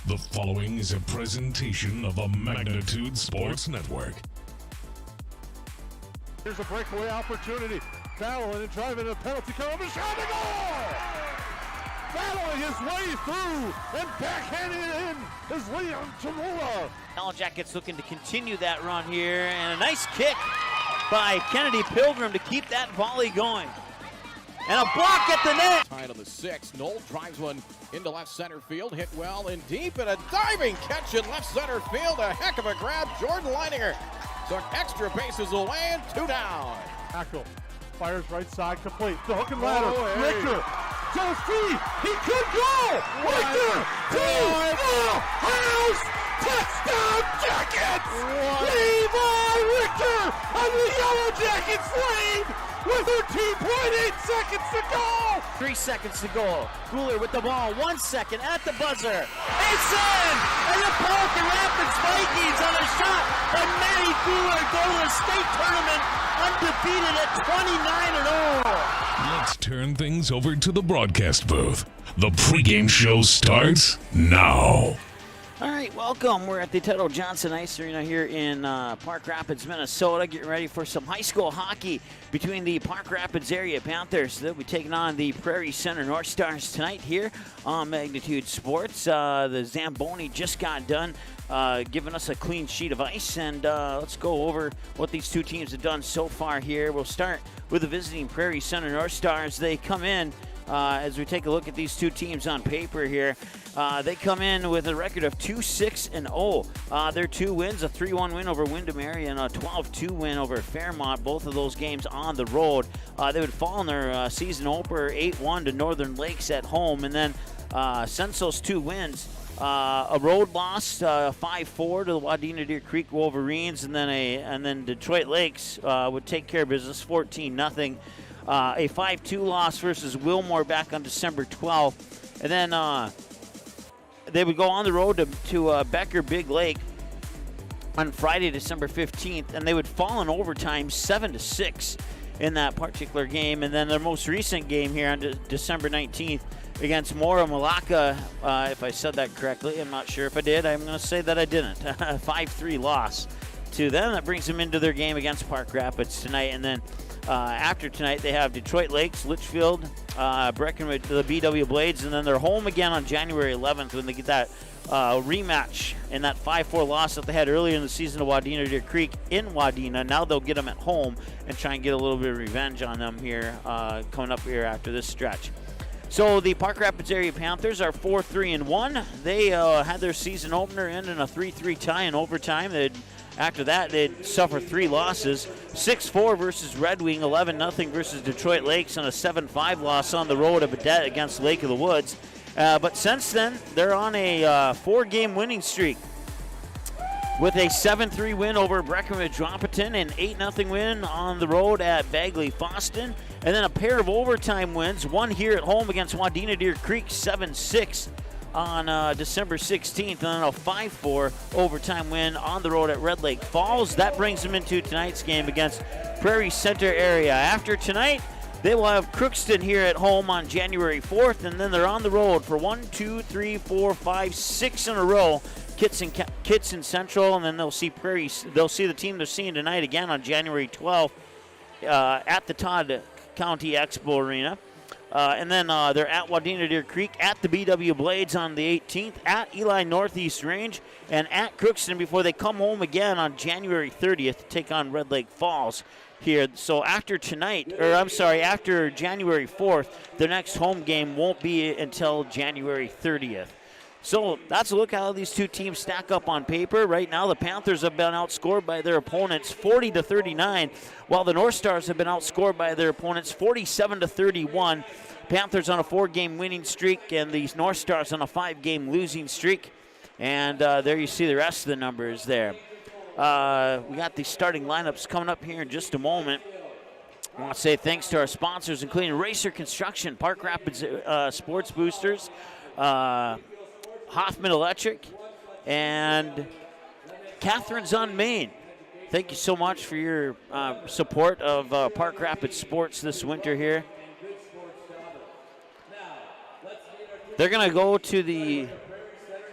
The following is a presentation of a Magnitude Sports Network. Here's a breakaway opportunity. Battling and driving a penalty kill. Shot and goal! Battling his way through and backhanding it in is Leon Tamula. Yellow Jackets looking to continue that run here, and a nice kick by Kennedy Pilgrim to keep that volley going. And a block at the net. Tied on the 6th. Knoll drives one into left center field. Hit well and deep, and a diving catch in left center field. A heck of a grab. Jordan Leininger took extra bases away and 2 down. Hackle fires right side complete. The hook and ladder. hey. Richter goes free. He could go. Richter to the house. Touchdown Jackets. Levi Richter on the Yellow Jackets lead with 13.8 seconds to go. 3 seconds to go. Guler with the ball. 1 second at the buzzer. It's in! And the Pelican Rapids Vikings on a shot. And Matty Guler go to the state tournament undefeated at 29-0. Let's turn things over to the broadcast booth. The pregame show starts now. All right, welcome. We're at the Ted O. Johnson Ice Arena here in Park Rapids, Minnesota, getting ready for some high school hockey between the Park Rapids area Panthers. They'll be taking on the Prairie Center North Stars tonight here on Magnitude Sports. The Zamboni just got done giving us a clean sheet of ice, and let's go over what these two teams have done so far here. We'll start with the visiting Prairie Center North Stars. They come in as we take a look at these two teams on paper here. They come in with a record of 2-6-0. Their 2 wins, a 3-1 win over Windermere and a 12-2 win over Fairmont, both of those games on the road. They would fall in their season opener 8-1 to Northern Lakes at home, and then since those 2 wins, a road loss 5-4 to the Wadena Deer Creek Wolverines, and then Detroit Lakes would take care of business 14-0. A 5-2 loss versus Wilmore back on December 12th. And then they would go on the road to Becker Big Lake on Friday, December 15th, and they would fall in overtime 7-6 in that particular game. And then their most recent game here on December 19th against Mora Malacca, if I said that correctly. I'm not sure if I did. I'm going to say that I didn't. 5-3 loss to them. That brings them into their game against Park Rapids tonight. And then after tonight, they have Detroit Lakes, Litchfield, Breckenridge, the BW Blades, and then they're home again on January 11th when they get that rematch in that 5-4 loss that they had earlier in the season to Wadena Deer Creek in Wadena. Now they'll get them at home and try and get a little bit of revenge on them here coming up here after this stretch. So the Park Rapids area Panthers are 4-3-1. They had their season opener end in a 3-3 tie in overtime. After that, they'd suffer 3 losses, 6-4 versus Red Wing, 11-0 versus Detroit Lakes, and a 7-5 loss on the road at Badette against Lake of the Woods. But since then, they're on a 4-game winning streak with a 7-3 win over Breckenridge Wapaton, an 8-0 win on the road at Bagley Foston, and then a pair of overtime wins, one here at home against Wadena Deer Creek, 7-6. On December 16th, and then a 5-4 overtime win on the road at Red Lake Falls. That brings them into tonight's game against Prairie Center area. After tonight, they will have Crookston here at home on January 4th, and then they're on the road for 6 in a row. Kitson Central, and then they'll see Prairie. They'll see the team they're seeing tonight again on January 12th at the Todd County Expo Arena. And then they're at Wadena Deer Creek, at the BW Blades on the 18th, at Eli Northeast Range, and at Crookston before they come home again on January 30th to take on Red Lake Falls here. So after January 4th, their next home game won't be until January 30th. So that's a look at how these two teams stack up on paper. Right now, the Panthers have been outscored by their opponents 40-39, while the North Stars have been outscored by their opponents 47-31. Panthers on a 4-game winning streak, and the North Stars on a 5-game losing streak. And there you see the rest of the numbers there. We got the starting lineups coming up here in just a moment. I want to say thanks to our sponsors, including Racer Construction, Park Rapids Sports Boosters, Hoffman Electric, and Catherine's on Main. Thank you so much for your support of Park Rapids sports this winter here. They're going to go to the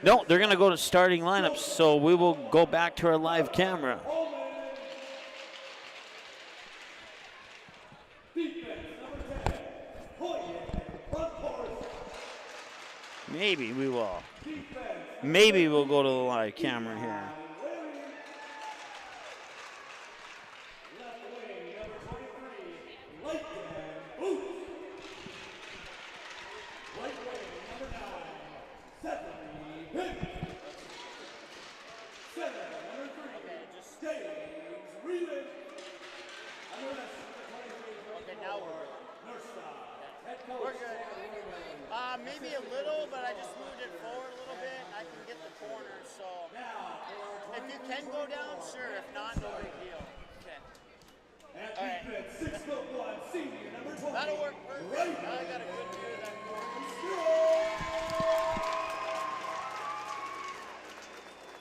No, they're going to go to starting lineups, so we will go back to our live camera. Maybe we will. Maybe we'll go to the live camera here. We're good. Maybe a little, but I just moved it forward a little bit. I can get the corners, so if you can go down, sure. If not, no big deal. Okay. All right. 6'1" senior number 20. That'll work perfect. I got a good view of that corner.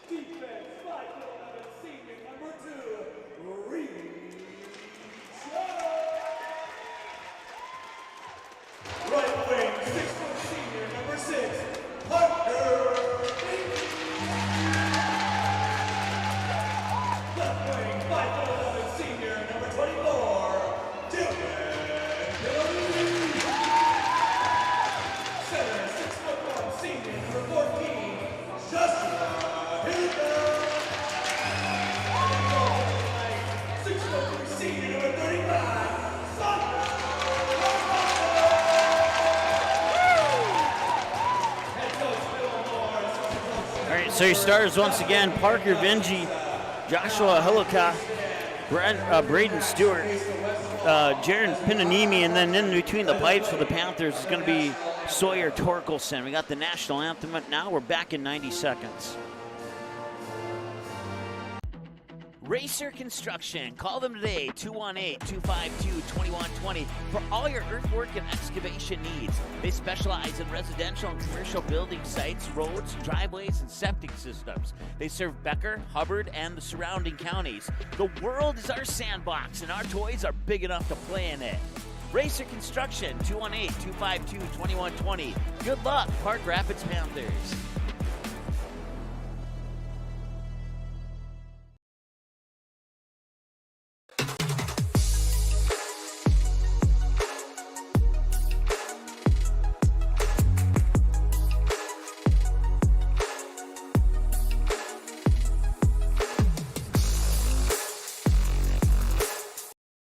Defense 5'11" senior number 2, Prairie. Right wing 6'1" senior number 6, Left wing 5'11" senior number 24, Center 6'1" senior number 14, Joshua Hilda. 6'3" senior number 35, All right, so your starters once again, Parker Vinji, Joshua Hillica, Braden Stewart, Jaron Pinanimi, and then in between the pipes for the Panthers is going to be Sawyer Torkelson. We got the national anthem. Now we're back in 90 seconds. Racer Construction. Call them today, 218-252-2120 for all your earthwork and excavation needs. They specialize in residential and commercial building sites, roads, driveways, and septic systems. They serve Becker, Hubbard, and the surrounding counties. The world is our sandbox, and our toys are big enough to play in it. Racer Construction, 218-252-2120. Good luck, Park Rapids Panthers.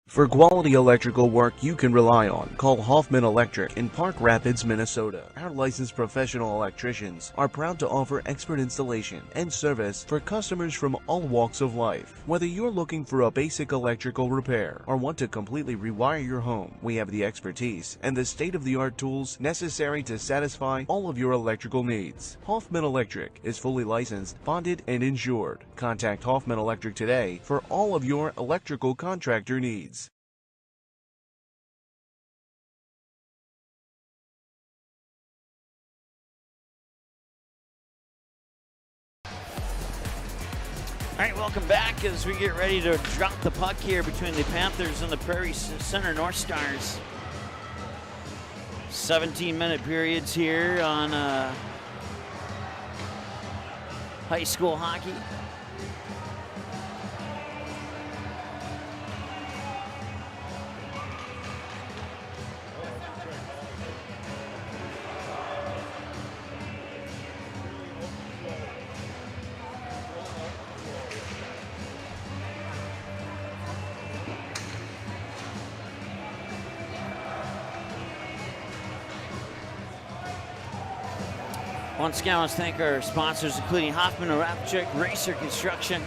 For quality electrical work you can rely on, call Hoffman Electric in Park Rapids, Minnesota. Our licensed professional electricians are proud to offer expert installation and service for customers from all walks of life. Whether you're looking for a basic electrical repair or want to completely rewire your home, we have the expertise and the state-of-the-art tools necessary to satisfy all of your electrical needs. Hoffman Electric is fully licensed, bonded, and insured. Contact Hoffman Electric today for all of your electrical contractor needs. All right, welcome back as we get ready to drop the puck here between the Panthers and the Prairie Center North Stars. 17-minute periods here on high school hockey. Once again, I want to thank our sponsors, including Hoffman Electric, Racer Construction,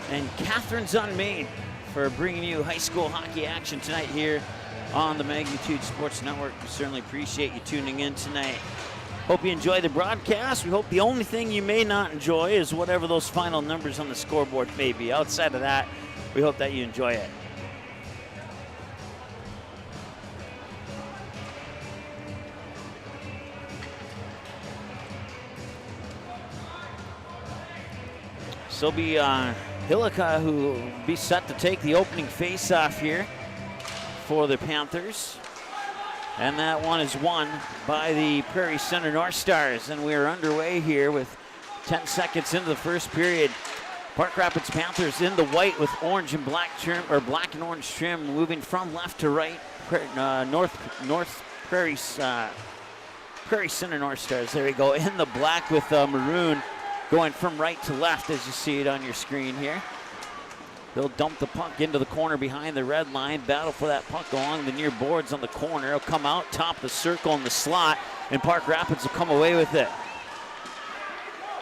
and Catherine's Unmade for bringing you high school hockey action tonight here on the Magnitude Sports Network. We certainly appreciate you tuning in tonight. Hope you enjoy the broadcast. We hope the only thing you may not enjoy is whatever those final numbers on the scoreboard may be. Outside of that, we hope that you enjoy it. So it'll be Hillica who will be set to take the opening face-off here for the Panthers. And that one is won by the Prairie Center North Stars. And we are underway here with 10 seconds into the first period. Park Rapids Panthers in the white with orange and black trim, or black and orange trim, moving from left to right. North Prairie Center North Stars. There we go. In the black with maroon, going from right to left as you see it on your screen here. They'll dump the puck into the corner behind the red line. Battle for that puck along the near boards on the corner. It'll come out, top the circle in the slot, and Park Rapids will come away with it.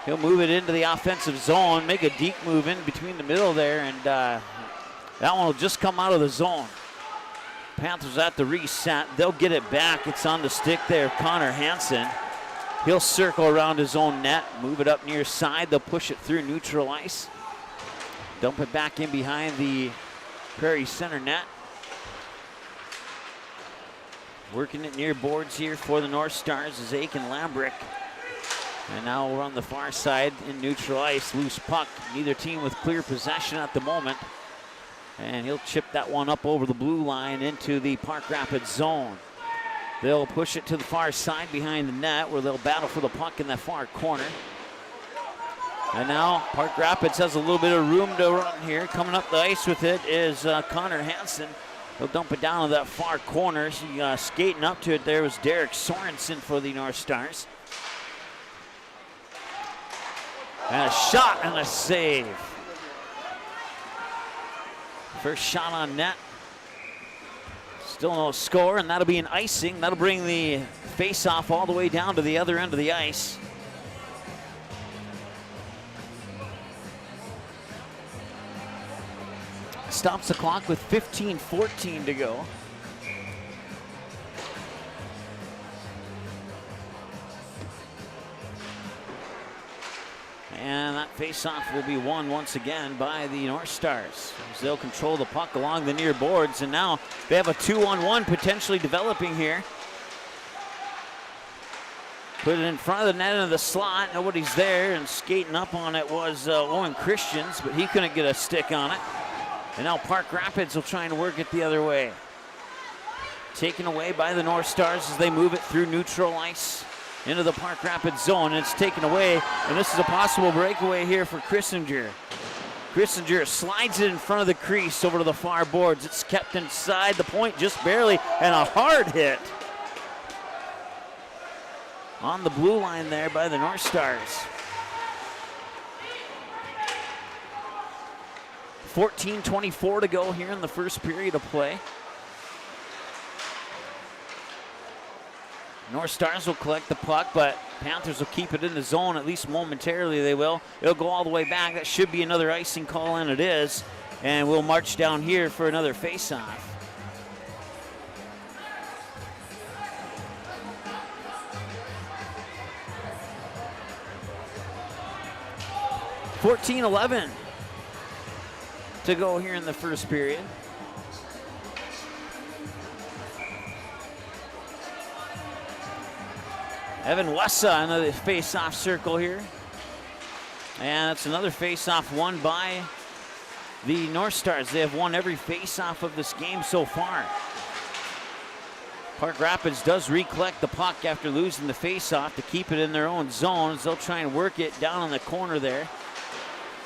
He'll move it into the offensive zone, make a deep move in between the middle there, and that one will just come out of the zone. Panthers at the reset. They'll get it back. It's on the stick there, Connor Hansen. He'll circle around his own net, move it up near side. They'll push it through neutral ice. Dump it back in behind the Prairie Center net. Working it near boards here for the North Stars is Aiken Lambrick. And now we're on the far side in neutral ice. Loose puck. Neither team with clear possession at the moment. And he'll chip that one up over the blue line into the Park Rapids zone. They'll push it to the far side behind the net where they'll battle for the puck in that far corner. And now Park Rapids has a little bit of room to run here. Coming up the ice with it is Connor Hansen. He'll dump it down to that far corner. Skating up to it there was Derek Sorensen for the North Stars. And a shot and a save. First shot on net. Still no score, and that'll be an icing. That'll bring the face-off all the way down to the other end of the ice. Stops the clock with 15:14 to go. And that face-off will be won once again by the North Stars. As they'll control the puck along the near boards, and now they have a 2-on-1 potentially developing here. Put it in front of the net into the slot. Nobody's there, and skating up on it was Owen Christians, but he couldn't get a stick on it. And now Park Rapids will try and work it the other way. Taken away by the North Stars as they move it through neutral ice into the Park Rapids zone. And it's taken away, and this is a possible breakaway here for Christinger. Christinger slides it in front of the crease over to the far boards. It's kept inside the point just barely, and a hard hit on the blue line there by the North Stars. 14:24 to go here in the first period of play. North Stars will collect the puck, but Panthers will keep it in the zone, at least momentarily they will. It'll go all the way back. That should be another icing call, and it is. And we'll march down here for another face-off. $14-11 to go here in the first period. Evan Wessa in the face-off circle here. And it's another face-off won by the North Stars. They have won every face-off of this game so far. Park Rapids does recollect the puck after losing the face-off to keep it in their own zones. They'll try and work it down on the corner there.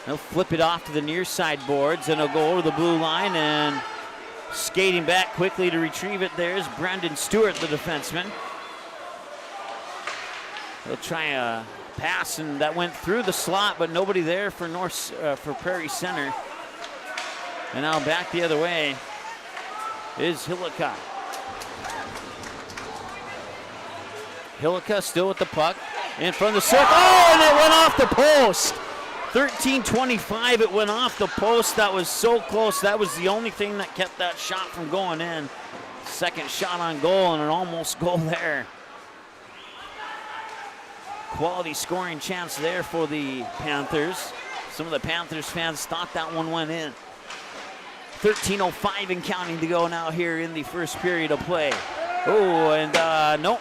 They'll flip it off to the near side boards, and they'll go over the blue line, and skating back quickly to retrieve it there is Brendan Stewart, the defenseman. They'll try a pass, and that went through the slot, but nobody there for for Prairie Center. And now back the other way is Hillica. Hillica still with the puck in front of the circle. Oh, and it went off the post. 13:25, it went off the post. That was so close. That was the only thing that kept that shot from going in. Second shot on goal, and an almost goal there. Quality scoring chance there for the Panthers. Some of the Panthers fans thought that one went in. 13:05 and counting to go now here in the first period of play. Oh, and no.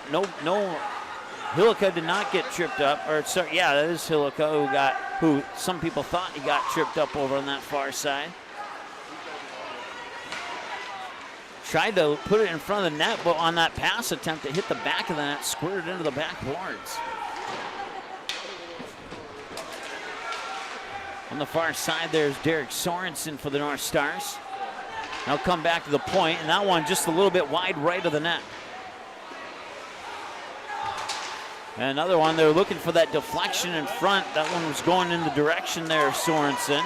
Hillica did not get tripped up. Or sorry, yeah, that is Hillica who some people thought he got tripped up over on that far side. Tried to put it in front of the net, but on that pass attempt, it hit the back of the net, squirted into the back boards. On the far side, there's Derek Sorensen for the North Stars. Now come back to the point, and that one just a little bit wide right of the net. And another one, they're looking for that deflection in front. That one was going in the direction there of Sorensen.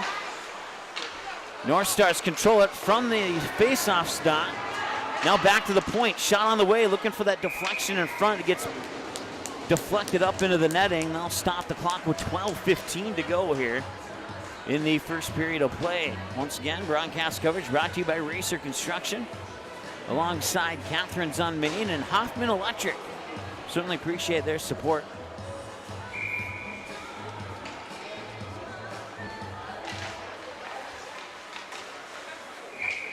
North Stars control it from the face-off dot. Now back to the point, shot on the way, looking for that deflection in front. It gets deflected up into the netting. They'll stop the clock with 12:15 to go here in the first period of play. Once again, broadcast coverage brought to you by Racer Construction, alongside Catherine's on Main and Hoffman Electric. Certainly appreciate their support.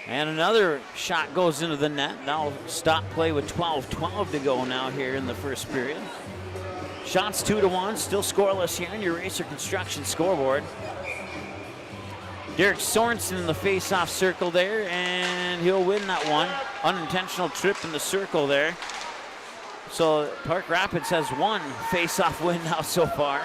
And another shot goes into the net. That'll stop play with 12:12 to go now here in the first period. Shots 2-1, still scoreless here on your Racer Construction scoreboard. Derek Sorensen in the face-off circle there, and he'll win that one. Unintentional trip in the circle there. So Park Rapids has one face-off win now so far.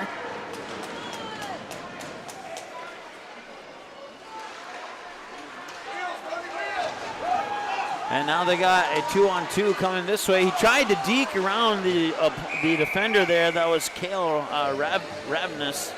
And now they got a 2-on-2 coming this way. He tried to deke around the defender there. That was Kale Ravnus.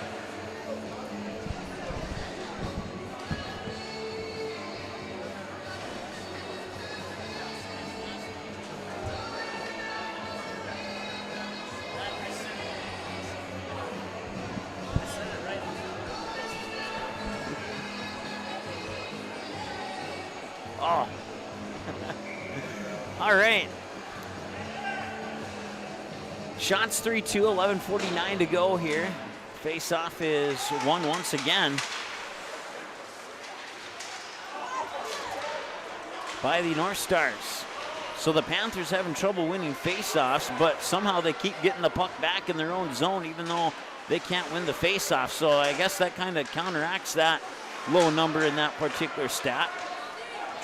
Oh. All right. Shots 3-2, 11:49 to go here. Face-off is won once again by the North Stars. So the Panthers having trouble winning face-offs, but somehow they keep getting the puck back in their own zone even though they can't win the face-off. So I guess that kind of counteracts that low number in that particular stat.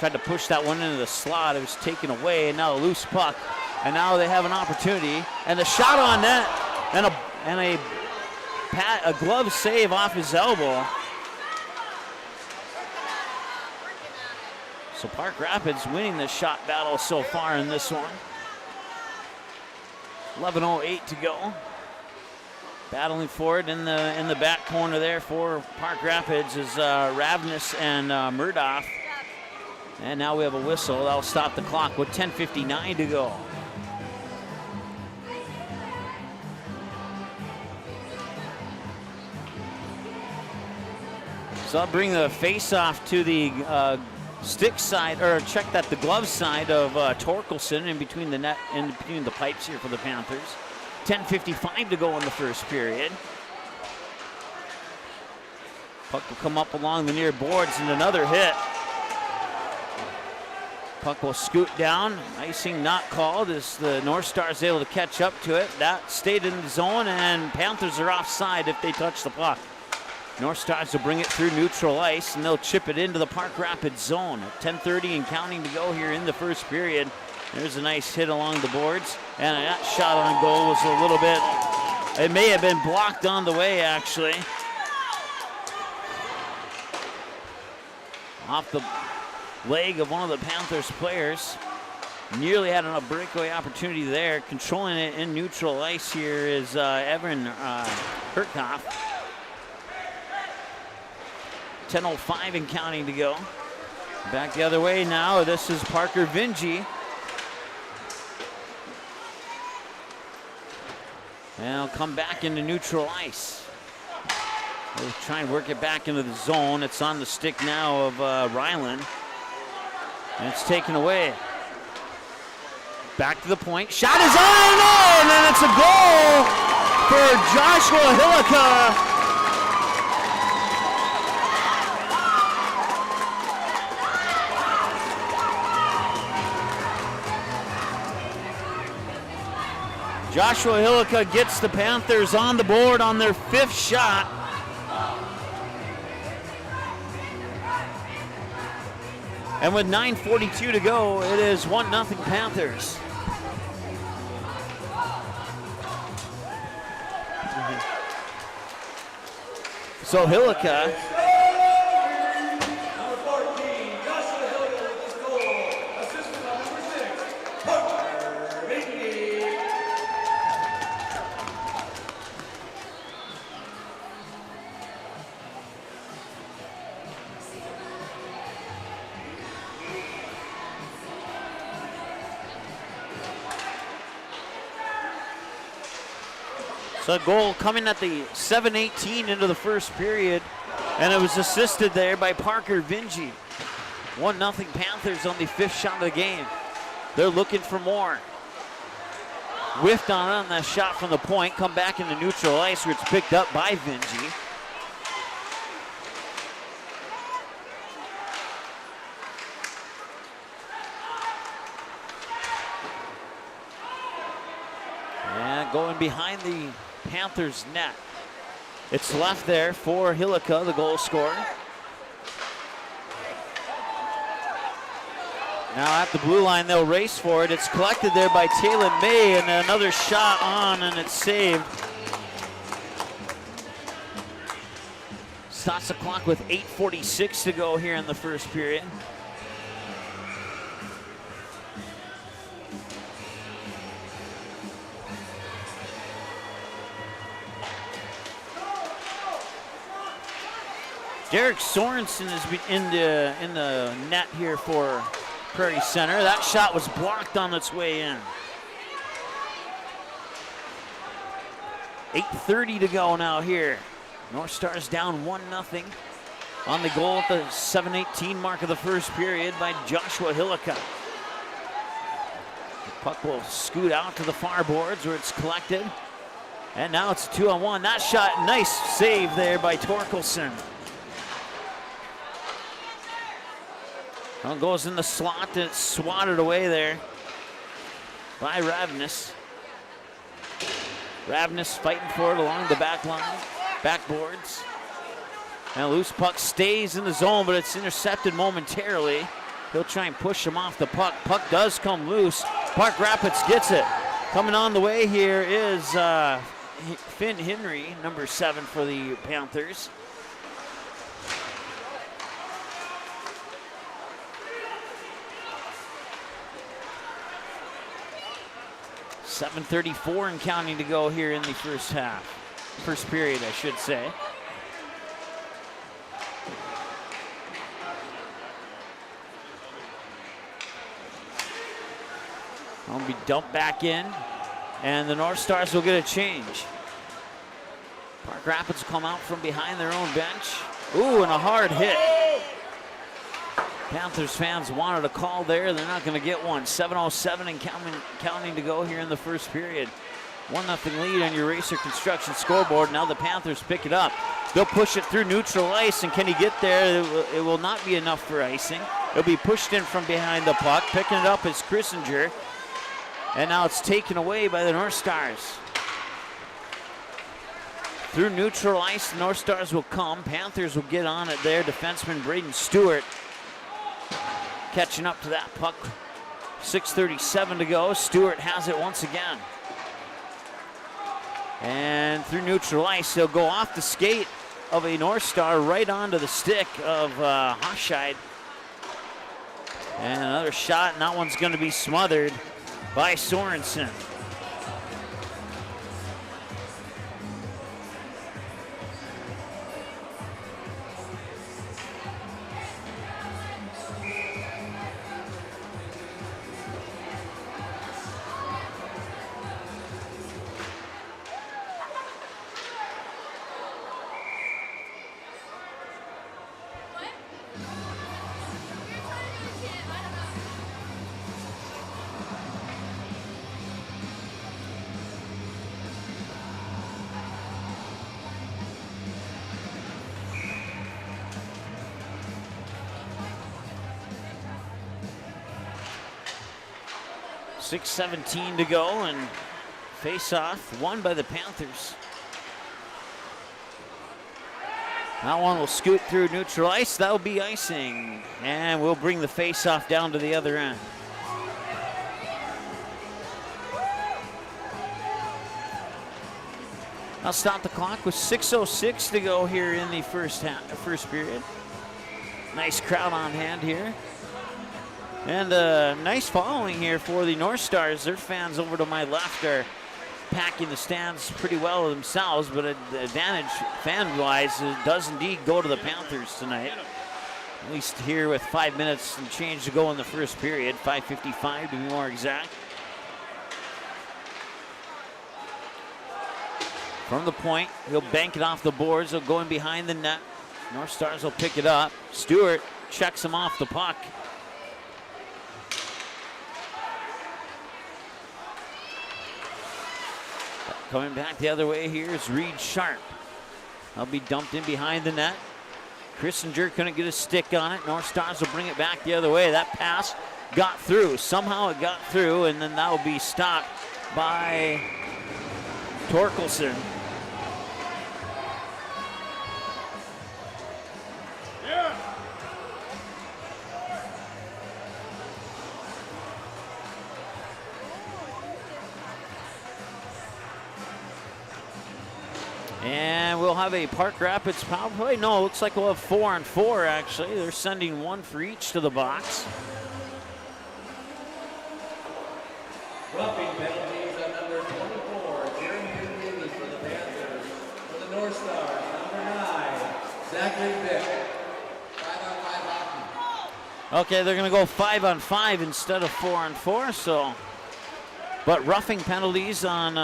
Tried to push that one into the slot. It was taken away, and now a loose puck. And now they have an opportunity. And the shot on net, and a glove save off his elbow. So Park Rapids winning the shot battle so far in this one. 11:08 to go. Battling for it in the back corner there for Park Rapids is Ravnus and Murdoff. And now we have a whistle. That'll stop the clock with 10:59 to go. So I'll bring the face-off to the stick side, or check that the glove side of Torkelson in between the net, in between the pipes here for the Panthers. 10:55 to go in the first period. Puck will come up along the near boards and another hit. Puck will scoot down. Icing not called as the North Stars able to catch up to it. That stayed in the zone, and Panthers are offside if they touch the puck. North Stars will bring it through neutral ice, and they'll chip it into the Park Rapids zone. 10:30 and counting to go here in the first period. There's a nice hit along the boards, and that shot on goal was a little bit, it may have been blocked on the way actually. Off the leg of one of the Panthers players. Nearly had a breakaway opportunity there. Controlling it in neutral ice here is Evan Herkhoff. 10:05 and counting to go. Back the other way now. This is Parker Vingy. And he'll come back into neutral ice. They'll try and work it back into the zone. It's on the stick now of Ryland. And it's taken away. Back to the point. Shot is on and in, and it's a goal for Joshua Hillica. Joshua Hillica gets the Panthers on the board on their fifth shot. And with 9:42 to go, it is 1-0 Panthers. So Hillica So goal coming at the 7:18 into the first period, and it was assisted there by Parker Vingy. 1-0 Panthers on the 5th shot of the game. They're looking for more. Whiffed on that shot from the point, come back into neutral ice where it's picked up by Vingy. And going behind the Panthers net. It's left there for Hillica, the goal scorer. Now at the blue line, they'll race for it. It's collected there by Taylor May, and another shot on, and it's saved. Stops the clock with 8:46 to go here in the first period. Derek Sorensen is in the net here for Prairie Center. That shot was blocked on its way in. 8:30 to go now here. North Stars down 1-0 on the goal at the 7:18 mark of the first period by Joshua Hillica. The puck will scoot out to the far boards where it's collected. And now it's a 2-on-1. That shot, nice save there by Torkelson. Well, goes in the slot and it's swatted away there by Ravnus. Ravnus fighting for it along the back line, backboards. And loose puck stays in the zone, but it's intercepted momentarily. He'll try and push him off the puck. Puck does come loose. Park Rapids gets it. Coming on the way here is Finn Henry, number 7 for the Panthers. .734 and counting to go here in the first half. First period, I should say. Will be dumped back in, and the North Stars will get a change. Park Rapids come out from behind their own bench. Ooh, and a hard hit. Panthers fans wanted a call there. They're not going to get one. 7:07 and counting to go here in the first period. 1-0 lead on your Racer Construction scoreboard. Now the Panthers pick it up. They'll push it through neutral ice, and can he get there? It will not be enough for icing. It'll be pushed in from behind the puck. Picking it up is Christinger. And now it's taken away by the North Stars. Through neutral ice, the North Stars will come. Panthers will get on it there. Defenseman Braden Stewart catching up to that puck. 6:37 to go. Stewart has it once again. And through neutral ice, he'll go off the skate of a North Star right onto the stick of Hochscheid. And another shot, and that one's going to be smothered by Sorensen. .6:17 to go, and face-off won by the Panthers. That one will scoot through neutral ice. That'll be icing, and we'll bring the face-off down to the other end. I'll stop the clock with 6:06 to go here in the first period. Nice crowd on hand here. And nice following here for the North Stars. Their fans over to my left are packing the stands pretty well themselves, but the advantage fan-wise does indeed go to the Panthers tonight. At least here with 5 minutes and change to go in the first period, 5:55 to be more exact. From the point, he'll bank it off the boards. He'll go in behind the net. North Stars will pick it up. Stewart checks him off the puck. Coming back the other way here is Reed Sharp. He'll be dumped in behind the net. Christinger couldn't get a stick on it. North Stars will bring it back the other way. That pass got through. Somehow it got through, and then that will be stopped by Torkelson. And we'll have a Park Rapids power play. No, it looks like we'll have 4-on-4 actually. They're sending one for each to the box. Roughing penalties on number 24, Jeremy Newby for the Panthers. For the North Stars, number 9, Zachary Bick. 5-on-5 hockey. Okay, they're going to go 5-on-5 instead of 4-on-4. So, but roughing penalties on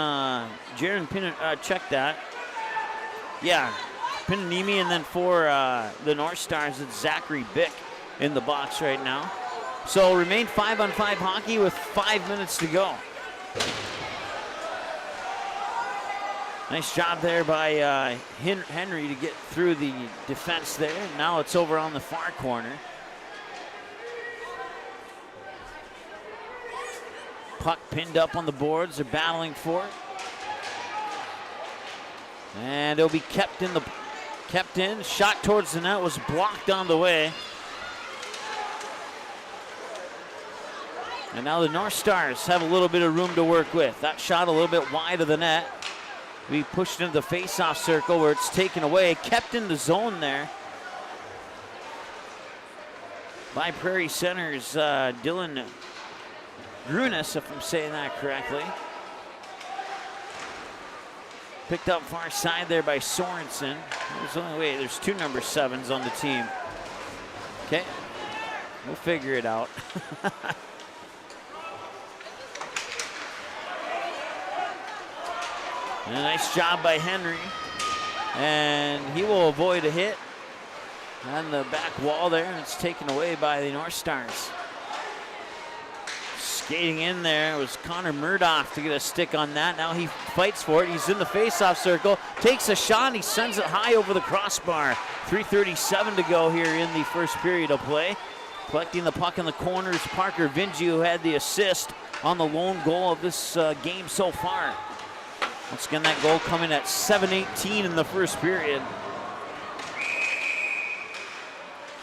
Jaron Pinnan. Check that. Yeah, Pinanimi, and then for the North Stars, it's Zachary Bick in the box right now. So remain 5-on-5 hockey with 5 minutes to go. Nice job there by Henry to get through the defense there. Now it's over on the far corner. Puck pinned up on the boards. They're battling for it. And it'll be kept in. Shot towards the net was blocked on the way. And now the North Stars have a little bit of room to work with. That shot a little bit wide of the net. We pushed into the face-off circle where it's taken away. Kept in the zone there by Prairie Center's Dylan Grunis, if I'm saying that correctly. Picked up far side there by Sorensen. There's two number 7s on the team. Okay, we'll figure it out. And a nice job by Henry. And he will avoid a hit on the back wall there, and it's taken away by the North Stars. Skating in there was Connor Murdoch to get a stick on that. Now he fights for it. He's in the face-off circle, takes a shot, and he sends it high over the crossbar. 3:37 to go here in the first period of play. Collecting the puck in the corners, Parker Vinci, who had the assist on the lone goal of this game so far. Once again, that goal coming at 7:18 in the first period.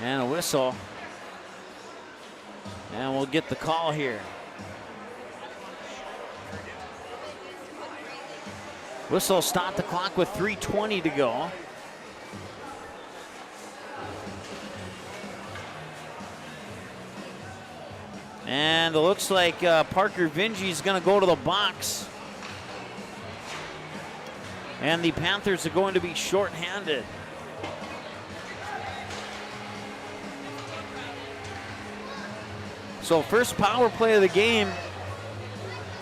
And a whistle. And we'll get the call here. Whistle stopped the clock with 3:20 to go. And it looks like Parker Vinci is going to go to the box. And the Panthers are going to be shorthanded. So first power play of the game.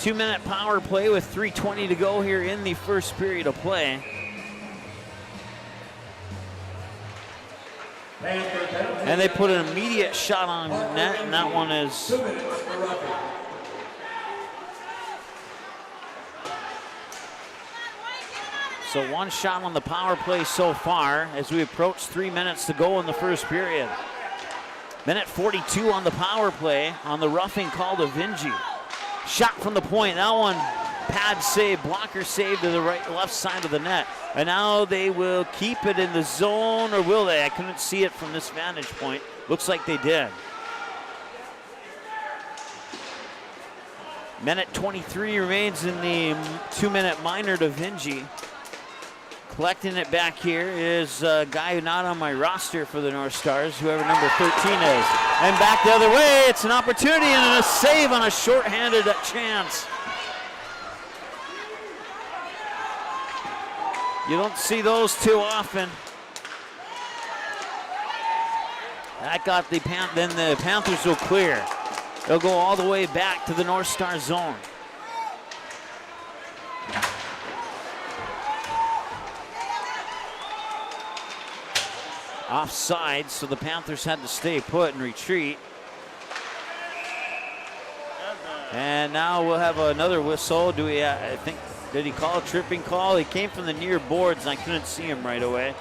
2-minute power play with 3:20 to go here in the first period of play. And they put an immediate shot on net, and that one is so one shot on the power play so far as we approach 3 minutes to go in the first period. Minute 42 on the power play on the roughing call to Vinci. Shot from the point. That one pad save, blocker save to the left side of the net. And now they will keep it in the zone, or will they? I couldn't see it from this vantage point. Looks like they did. Minute 23 remains in the 2-minute minor to Vinci. Collecting it back here is a guy not on my roster for the North Stars, whoever number 13 is. And back the other way, it's an opportunity and a save on a shorthanded chance. You don't see those too often. That got the then the Panthers will clear. They'll go all the way back to the North Star zone. Offside, so the Panthers had to stay put and retreat. And now we'll have another whistle. Do we, I think, did he call a tripping call? He came from the near boards and I couldn't see him right away.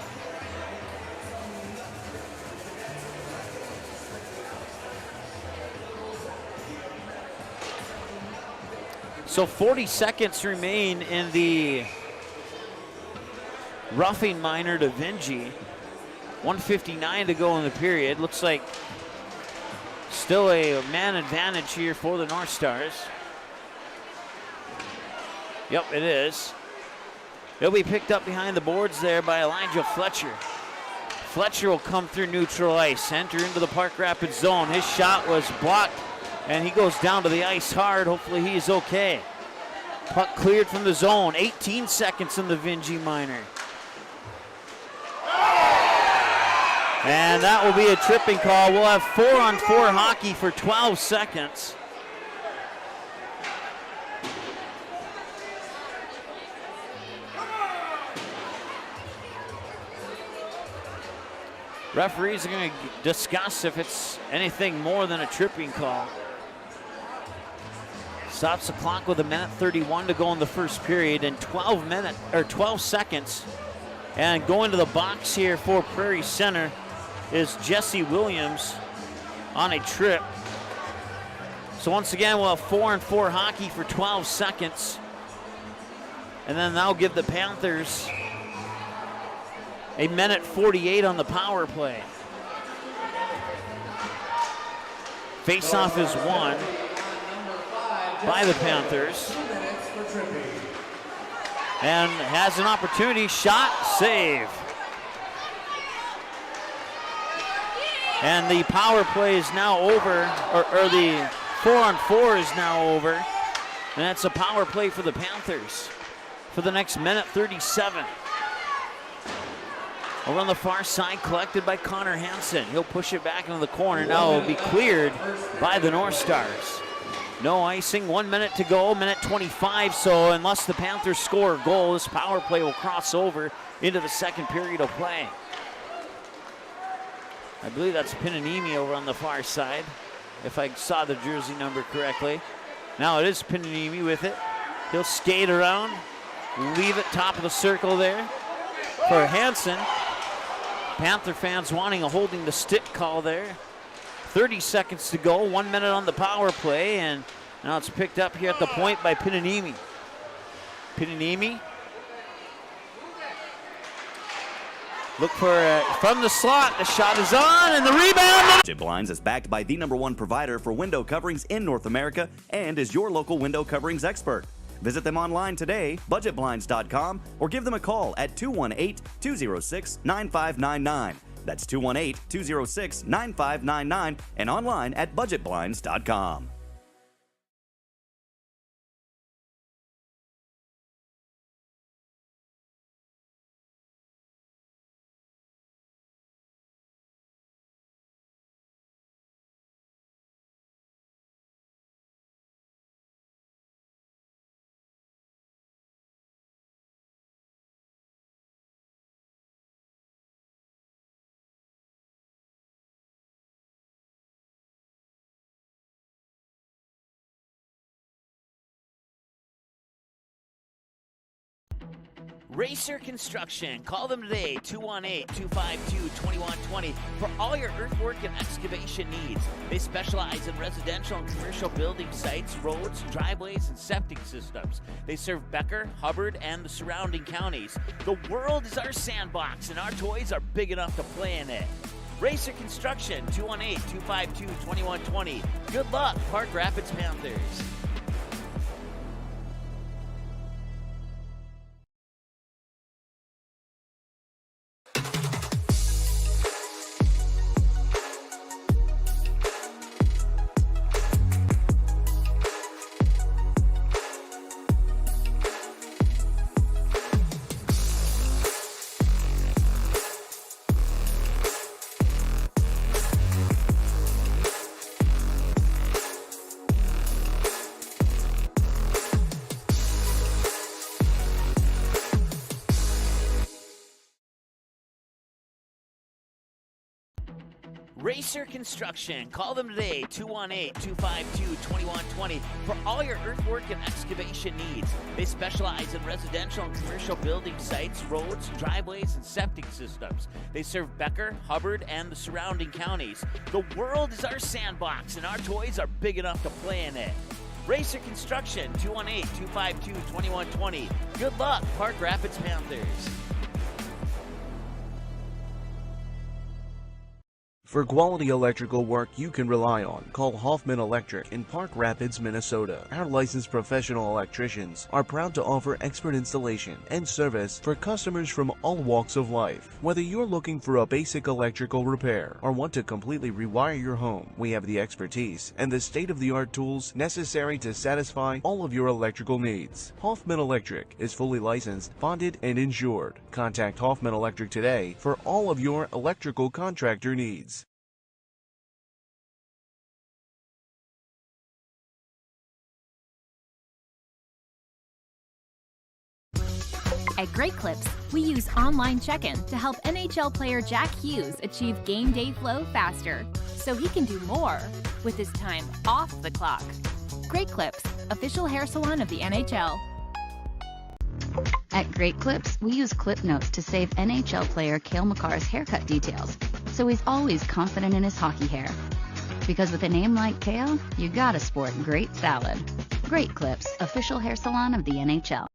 So 40 seconds remain in the roughing minor to Vinci. 1:59 to go in the period. Looks like still a man advantage here for the North Stars. Yep, it is. He'll be picked up behind the boards there by Elijah Fletcher. Fletcher will come through neutral ice, enter into the Park Rapids zone. His shot was blocked, and he goes down to the ice hard. Hopefully he is okay. Puck cleared from the zone. 18 seconds in the Vinci minor. And that will be a tripping call. We'll have 4-on-4 hockey for 12 seconds. Referees are going to discuss if it's anything more than a tripping call. Stops the clock with 1:31 to go in the first period and 12 seconds. And going to the box here for Prairie Center is Jesse Williams on a trip. So once again, we'll have 4-on-4 hockey for 12 seconds. And then that'll give the Panthers 1:48 on the power play. Face-off is won by the Panthers. And has an opportunity, shot, save. And the power play is now over, or the 4-on-4 is now over. And that's a power play for the Panthers for the next 1:37. Over on the far side, collected by Connor Hansen. He'll push it back into the corner. Now it will be cleared by the North Stars. No icing, 1 minute to go, 1:25. So unless the Panthers score a goal, this power play will cross over into the second period of play. I believe that's Pinanimi over on the far side, if I saw the jersey number correctly. Now it is Pinanimi with it. He'll skate around, leave it top of the circle there for Hansen. Panther fans wanting a holding the stick call there. 30 seconds to go, 1 minute on the power play, and now it's picked up here at the point by Pinanimi. Pinanimi. Look for from the slot, the shot is on, and the rebound. Budget Blinds is backed by the #1 provider for window coverings in North America and is your local window coverings expert. Visit them online today, budgetblinds.com, or give them a call at 218-206-9599. That's 218-206-9599 and online at budgetblinds.com. Racer Construction. Call them today, 218-252-2120 for all your earthwork and excavation needs. They specialize in residential and commercial building sites, roads, driveways, and septic systems. They serve Becker, Hubbard, and the surrounding counties. The world is our sandbox, and our toys are big enough to play in it. Racer Construction, 218-252-2120. Good luck, Park Rapids Panthers. Racer Construction. Call them today, 218-252-2120 for all your earthwork and excavation needs. They specialize in residential and commercial building sites, roads, driveways, and septic systems. They serve Becker, Hubbard, and the surrounding counties. The world is our sandbox, and our toys are big enough to play in it. Racer Construction, 218-252-2120. Good luck, Park Rapids Panthers. For quality electrical work you can rely on, call Hoffman Electric in Park Rapids, Minnesota. Our licensed professional electricians are proud to offer expert installation and service for customers from all walks of life. Whether you're looking for a basic electrical repair or want to completely rewire your home, we have the expertise and the state-of-the-art tools necessary to satisfy all of your electrical needs. Hoffman Electric is fully licensed, bonded, and insured. Contact Hoffman Electric today for all of your electrical contractor needs. At Great Clips, we use online check-in to help NHL player Jack Hughes achieve game day flow faster, so he can do more with his time off the clock. Great Clips, official hair salon of the NHL. At Great Clips, we use clip notes to save NHL player Cale Makar's haircut details, so he's always confident in his hockey hair. Because with a name like Cale, you gotta sport great salad. Great Clips, official hair salon of the NHL.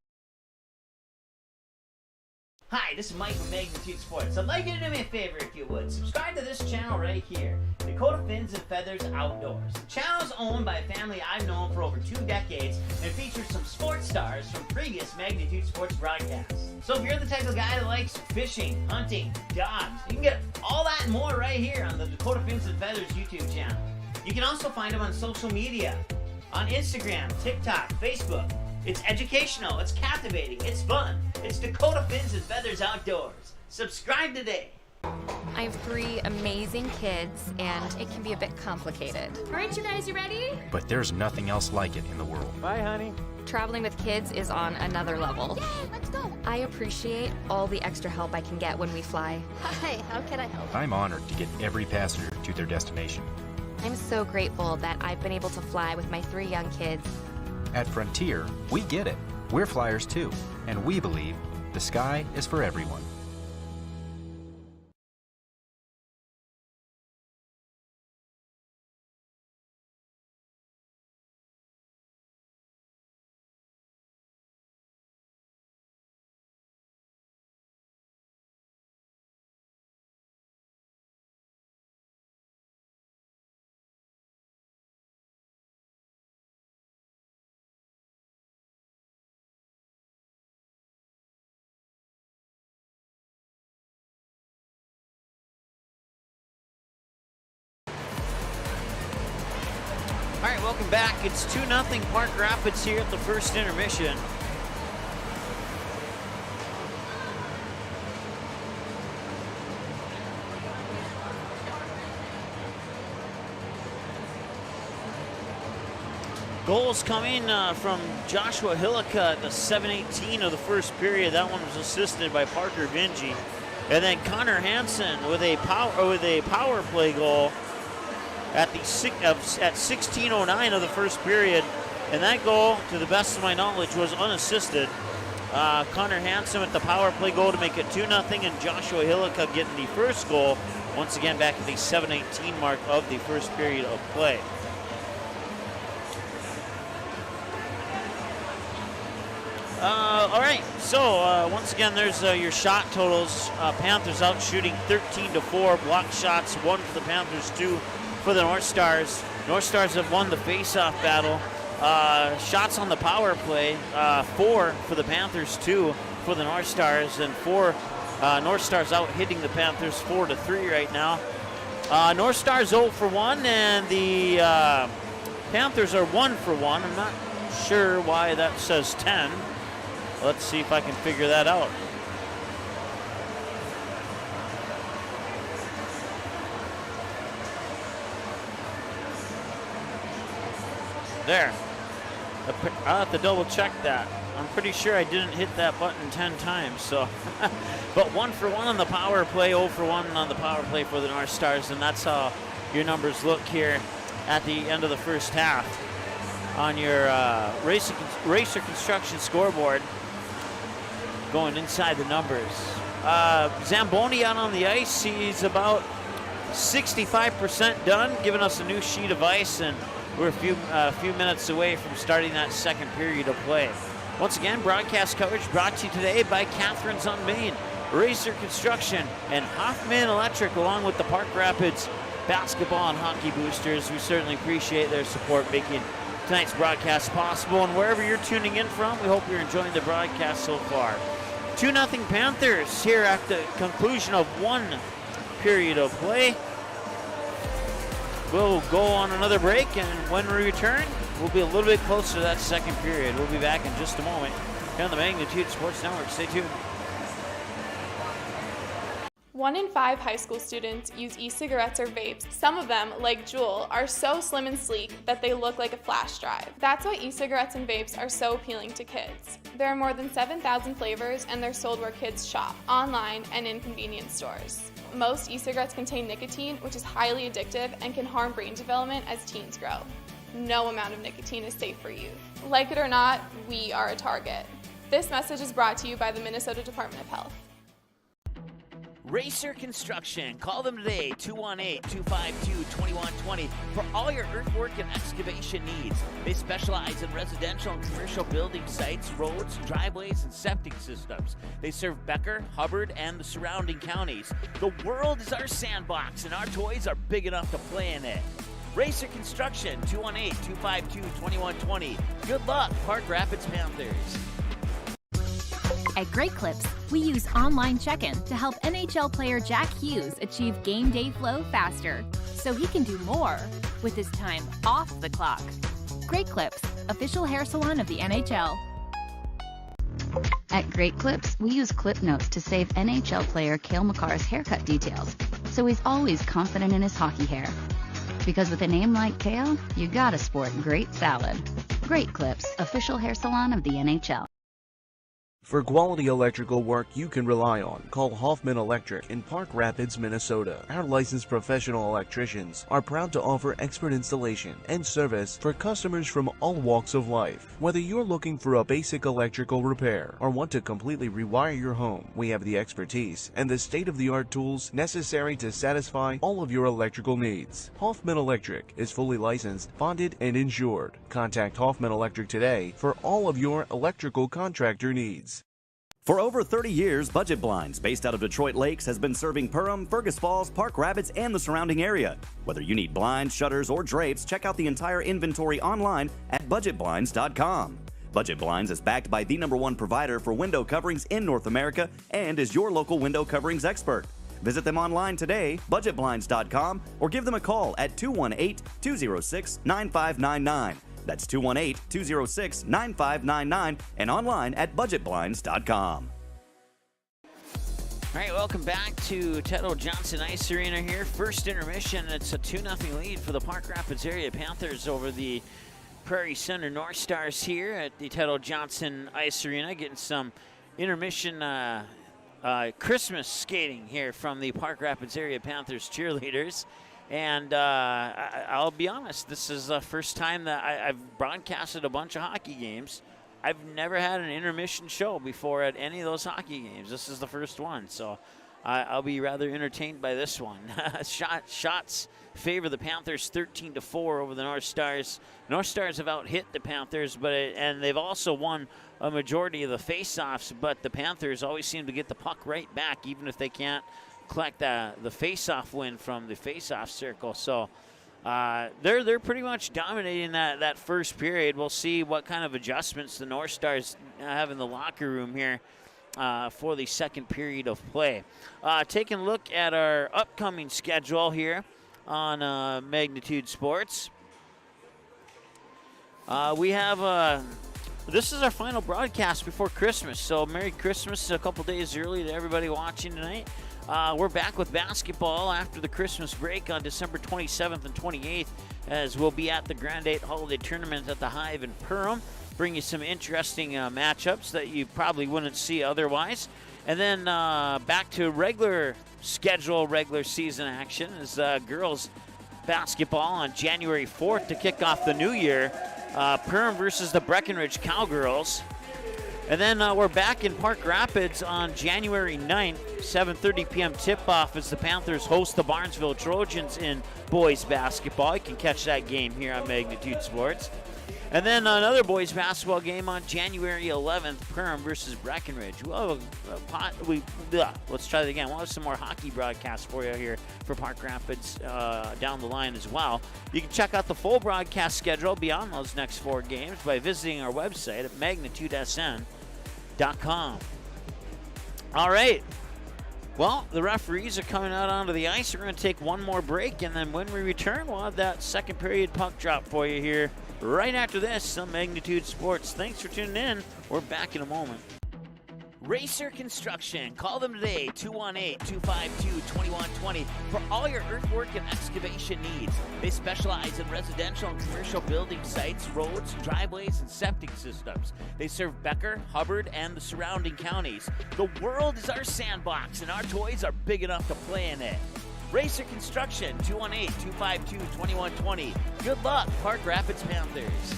Hi, this is Mike from Magnitude Sports. I'd like you to do me a favor if you would. Subscribe to this channel right here, Dakota Fins and Feathers Outdoors. The channel is owned by a family I've known for over 2 decades and features some sports stars from previous Magnitude Sports broadcasts. So if you're the type of guy that likes fishing, hunting, dogs, you can get all that and more right here on the Dakota Fins and Feathers YouTube channel. You can also find them on social media, on Instagram, TikTok, Facebook. It's educational, it's captivating, it's fun. It's Dakota Fins and Feathers Outdoors. Subscribe today. I have 3 amazing kids, and it can be a bit complicated. All right, you guys, you ready? But there's nothing else like it in the world. Bye, honey. Traveling with kids is on another level. Yay, let's go. I appreciate all the extra help I can get when we fly. Hi, how can I help? I'm honored to get every passenger to their destination. I'm so grateful that I've been able to fly with my 3 young kids. At Frontier, we get it. We're flyers too, and we believe the sky is for everyone. All right, welcome back. It's 2-0 Park Rapids here at the first intermission. Goals coming from Joshua Hillica at the 7:18 of the first period. That one was assisted by Parker Vinci. And then Connor Hansen with a power play goal at 16:09 of the first period, and that goal, to the best of my knowledge, was unassisted. Connor Hansen with the power play goal to make it 2-0, and Joshua Hillica getting the first goal, once again back at the 7:18 mark of the first period of play. All right, so once again, there's your shot totals. Panthers out shooting 13-4, block shots 1 for the Panthers, 2 for the North Stars. North Stars have won the face-off battle. Shots on the power play, 4 for the Panthers, 2 for the North Stars, and 4 North Stars out hitting the Panthers 4-3 right now. North Stars 0 for 1, and the Panthers are 1 for 1. I'm not sure why that says 10. Let's see if I can figure that out. There. I'll have to double check that. I'm pretty sure I didn't hit that button 10 times. So, but 1 for 1 on the power play, 0 for 1 on the power play for the North Stars, and that's how your numbers look here at the end of the first half on your Racer Construction scoreboard. Going inside the numbers. Zamboni out on the ice. He's about 65% done, giving us a new sheet of ice, and we're a few minutes away from starting that second period of play. Once again, broadcast coverage brought to you today by Catherine's on Main, Racer Construction, and Hoffman Electric, along with the Park Rapids basketball and hockey boosters. We certainly appreciate their support making tonight's broadcast possible. And wherever you're tuning in from, we hope you're enjoying the broadcast so far. 2-0 Panthers here at the conclusion of one period of play. We'll go on another break, and when we return, we'll be a little bit closer to that second period. We'll be back in just a moment here on the Magnitude Sports Network. Stay tuned. 1 in 5 high school students use e-cigarettes or vapes. Some of them, like Juul, are so slim and sleek that they look like a flash drive. That's why e-cigarettes and vapes are so appealing to kids. There are more than 7,000 flavors, and they're sold where kids shop, online and in convenience stores. Most e-cigarettes contain nicotine, which is highly addictive and can harm brain development as teens grow. No amount of nicotine is safe for youth. Like it or not, we are a target. This message is brought to you by the Minnesota Department of Health. Racer Construction. Call them today, 218-252-2120, for all your earthwork and excavation needs. They specialize in residential and commercial building sites, roads, driveways, and septic systems. They serve Becker, Hubbard, and the surrounding counties. The world is our sandbox, and our toys are big enough to play in it. Racer Construction, 218-252-2120. Good luck, Park Rapids Panthers. At Great Clips, we use online check-in to help NHL player Jack Hughes achieve game day flow faster, so he can do more with his time off the clock. Great Clips, official hair salon of the NHL. At Great Clips, we use clip notes to save NHL player Cale Makar's haircut details, so he's always confident in his hockey hair. Because with a name like Cale, you gotta sport great salad. Great Clips, official hair salon of the NHL. For quality electrical work you can rely on, call Hoffman Electric in Park Rapids, Minnesota. Our licensed professional electricians are proud to offer expert installation and service for customers from all walks of life. Whether you're looking for a basic electrical repair or want to completely rewire your home, we have the expertise and the state-of-the-art tools necessary to satisfy all of your electrical needs. Hoffman Electric is fully licensed, bonded, and insured. Contact Hoffman Electric today for all of your electrical contractor needs. For over 30 years, Budget Blinds, based out of Detroit Lakes, has been serving Perham, Fergus Falls, Park Rapids, and the surrounding area. Whether you need blinds, shutters, or drapes, check out the entire inventory online at budgetblinds.com. Budget Blinds is backed by the #1 provider for window coverings in North America and is your local window coverings expert. Visit them online today, budgetblinds.com, or give them a call at 218-206-9599. That's 218-206-9599 and online at budgetblinds.com. All right, welcome back to Ted O. Johnson Ice Arena here. First intermission, it's a 2-0 lead for the Park Rapids area Panthers over the Prairie Center North Stars here at the Ted O. Johnson Ice Arena, getting some intermission Christmas skating here from the Park Rapids area Panthers cheerleaders. And I'll be honest, this is the first time that I've broadcasted a bunch of hockey games. I've never had an intermission show before at any of those hockey games. This is the first one, so I'll be rather entertained by this one. Shots favor the Panthers 13-4 over the North Stars. North Stars have out-hit the Panthers, and they've also won a majority of the face-offs, but the Panthers always seem to get the puck right back, even if they can't collect the face-off win from the face-off circle. So they're pretty much dominating that first period. We'll see what kind of adjustments the North Stars have in the locker room here for the second period of play. Taking a look at our upcoming schedule here on Magnitude Sports. We have this is our final broadcast before Christmas, so Merry Christmas a couple days early to everybody watching tonight. We're back with basketball after the Christmas break on December 27th and 28th, as we'll be at the Grand 8 Holiday Tournament at the Hive in Perham. bring you some interesting matchups that you probably wouldn't see otherwise. And then back to regular season action is girls basketball on January 4th to kick off the new year. Perham versus the Breckenridge Cowgirls. And then we're back in Park Rapids on January 9th, 7:30 p.m. tip-off as the Panthers host the Barnesville Trojans in boys basketball. You can catch that game here on Magnitude Sports. And then another boys basketball game on January 11th, Perham versus Breckenridge. Let's try that again. We'll have some more hockey broadcasts for you here for Park Rapids down the line as well. You can check out the full broadcast schedule beyond those next 4 games by visiting our website at magnitudesn.com. All right. Well, the referees are coming out onto the ice. We're going to take one more break, and then when we return, we'll have that second period puck drop for you here right after this on Magnitude Sports. Thanks for tuning in. We're back in a moment. Racer Construction. Call them today, 218-252-2120 for all your earthwork and excavation needs. They specialize in residential and commercial building sites, roads, driveways, and septic systems. They serve Becker, Hubbard, and the surrounding counties. The world is our sandbox, and our toys are big enough to play in it. Racer Construction, 218-252-2120. Good luck, Park Rapids Panthers.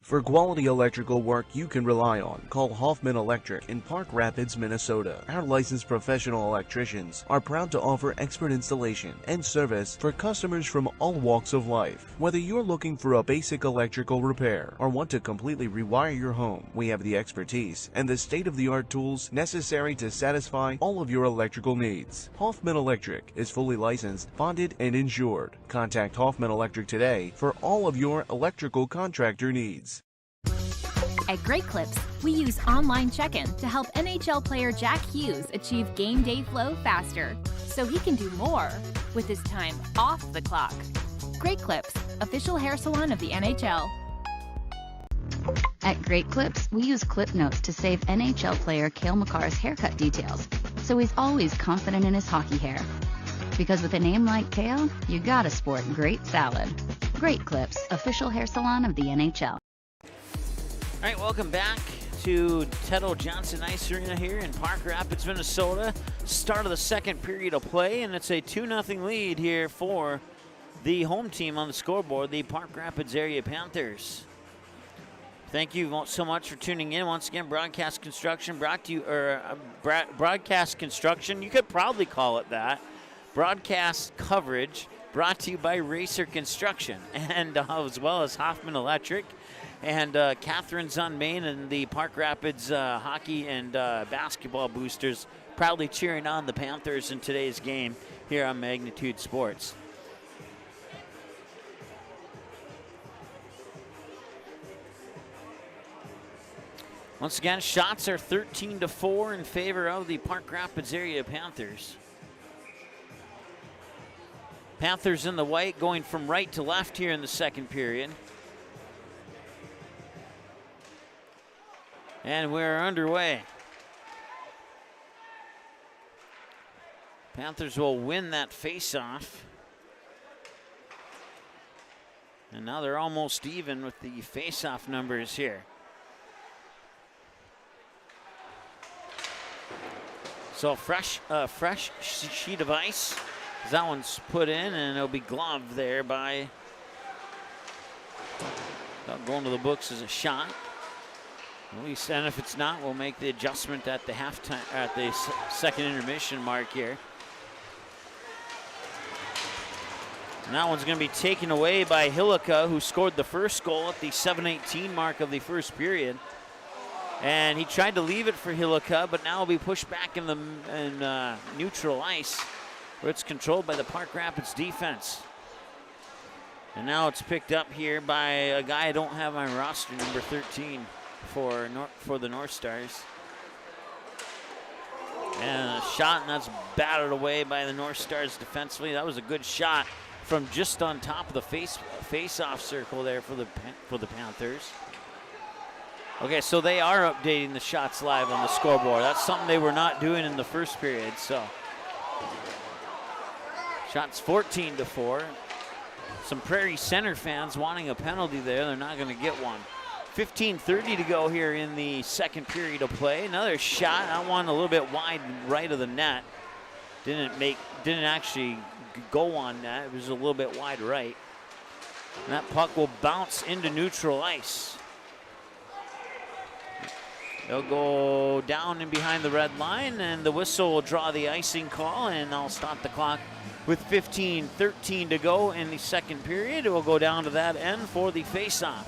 For quality electrical work you can rely on, call Hoffman Electric in Park Rapids, Minnesota. Our licensed professional electricians are proud to offer expert installation and service for customers from all walks of life. Whether you're looking for a basic electrical repair or want to completely rewire your home, we have the expertise and the state-of-the-art tools necessary to satisfy all of your electrical needs. Hoffman Electric is fully licensed, bonded, and insured. Contact Hoffman Electric today for all of your electrical contractor needs. At Great Clips, we use online check-in to help NHL player Jack Hughes achieve game day flow faster, so he can do more with his time off the clock. Great Clips, official hair salon of the NHL. At Great Clips, we use clip notes to save NHL player Cale Makar's haircut details, so he's always confident in his hockey hair. Because with a name like Cale, you gotta sport great salad. Great Clips, official hair salon of the NHL. All right, welcome back to Ted Johnson Ice Arena here in Park Rapids, Minnesota. Start of the second period of play, and it's a 2-0 lead here for the home team on the scoreboard, the Park Rapids Area Panthers. Thank you so much for tuning in. Once again, Broadcast Construction brought to you, Broadcast Construction, you could probably call it that. Broadcast coverage brought to you by Racer Construction, and as well as Hoffman Electric. And Catherine's on Main and the Park Rapids hockey and basketball boosters proudly cheering on the Panthers in today's game here on Magnitude Sports. Once again, shots are 13-4 in favor of the Park Rapids area Panthers. Panthers in the white going from right to left here in the second period. And we're underway. Panthers will win that face-off. And now they're almost even with the face-off numbers here. So fresh sheet of ice. That one's put in, and it'll be gloved there by, going to the books as a shot. At least, and if it's not, we'll make the adjustment at the halftime, at the second intermission mark here. And that one's going to be taken away by Hillica, who scored the first goal at the 7:18 mark of the first period. And he tried to leave it for Hillica, but now will be pushed back in neutral ice, where it's controlled by the Park Rapids defense. And now it's picked up here by a guy I don't have on my roster, number 13 for the North Stars. And a shot, and that's batted away by the North Stars defensively. That was a good shot from just on top of the face-off circle there for the Panthers. Okay, so they are updating the shots live on the scoreboard. That's something they were not doing in the first period. So shots 14-4. Some Prairie Center fans wanting a penalty there. They're not going to get one. 15:30 to go here in the second period of play. Another shot. That one a little bit wide right of the net. Didn't actually go on net. It was a little bit wide right. And that puck will bounce into neutral ice. They'll go down and behind the red line, and the whistle will draw the icing call, and I'll stop the clock with 15:13 to go in the second period. It will go down to that end for the faceoff.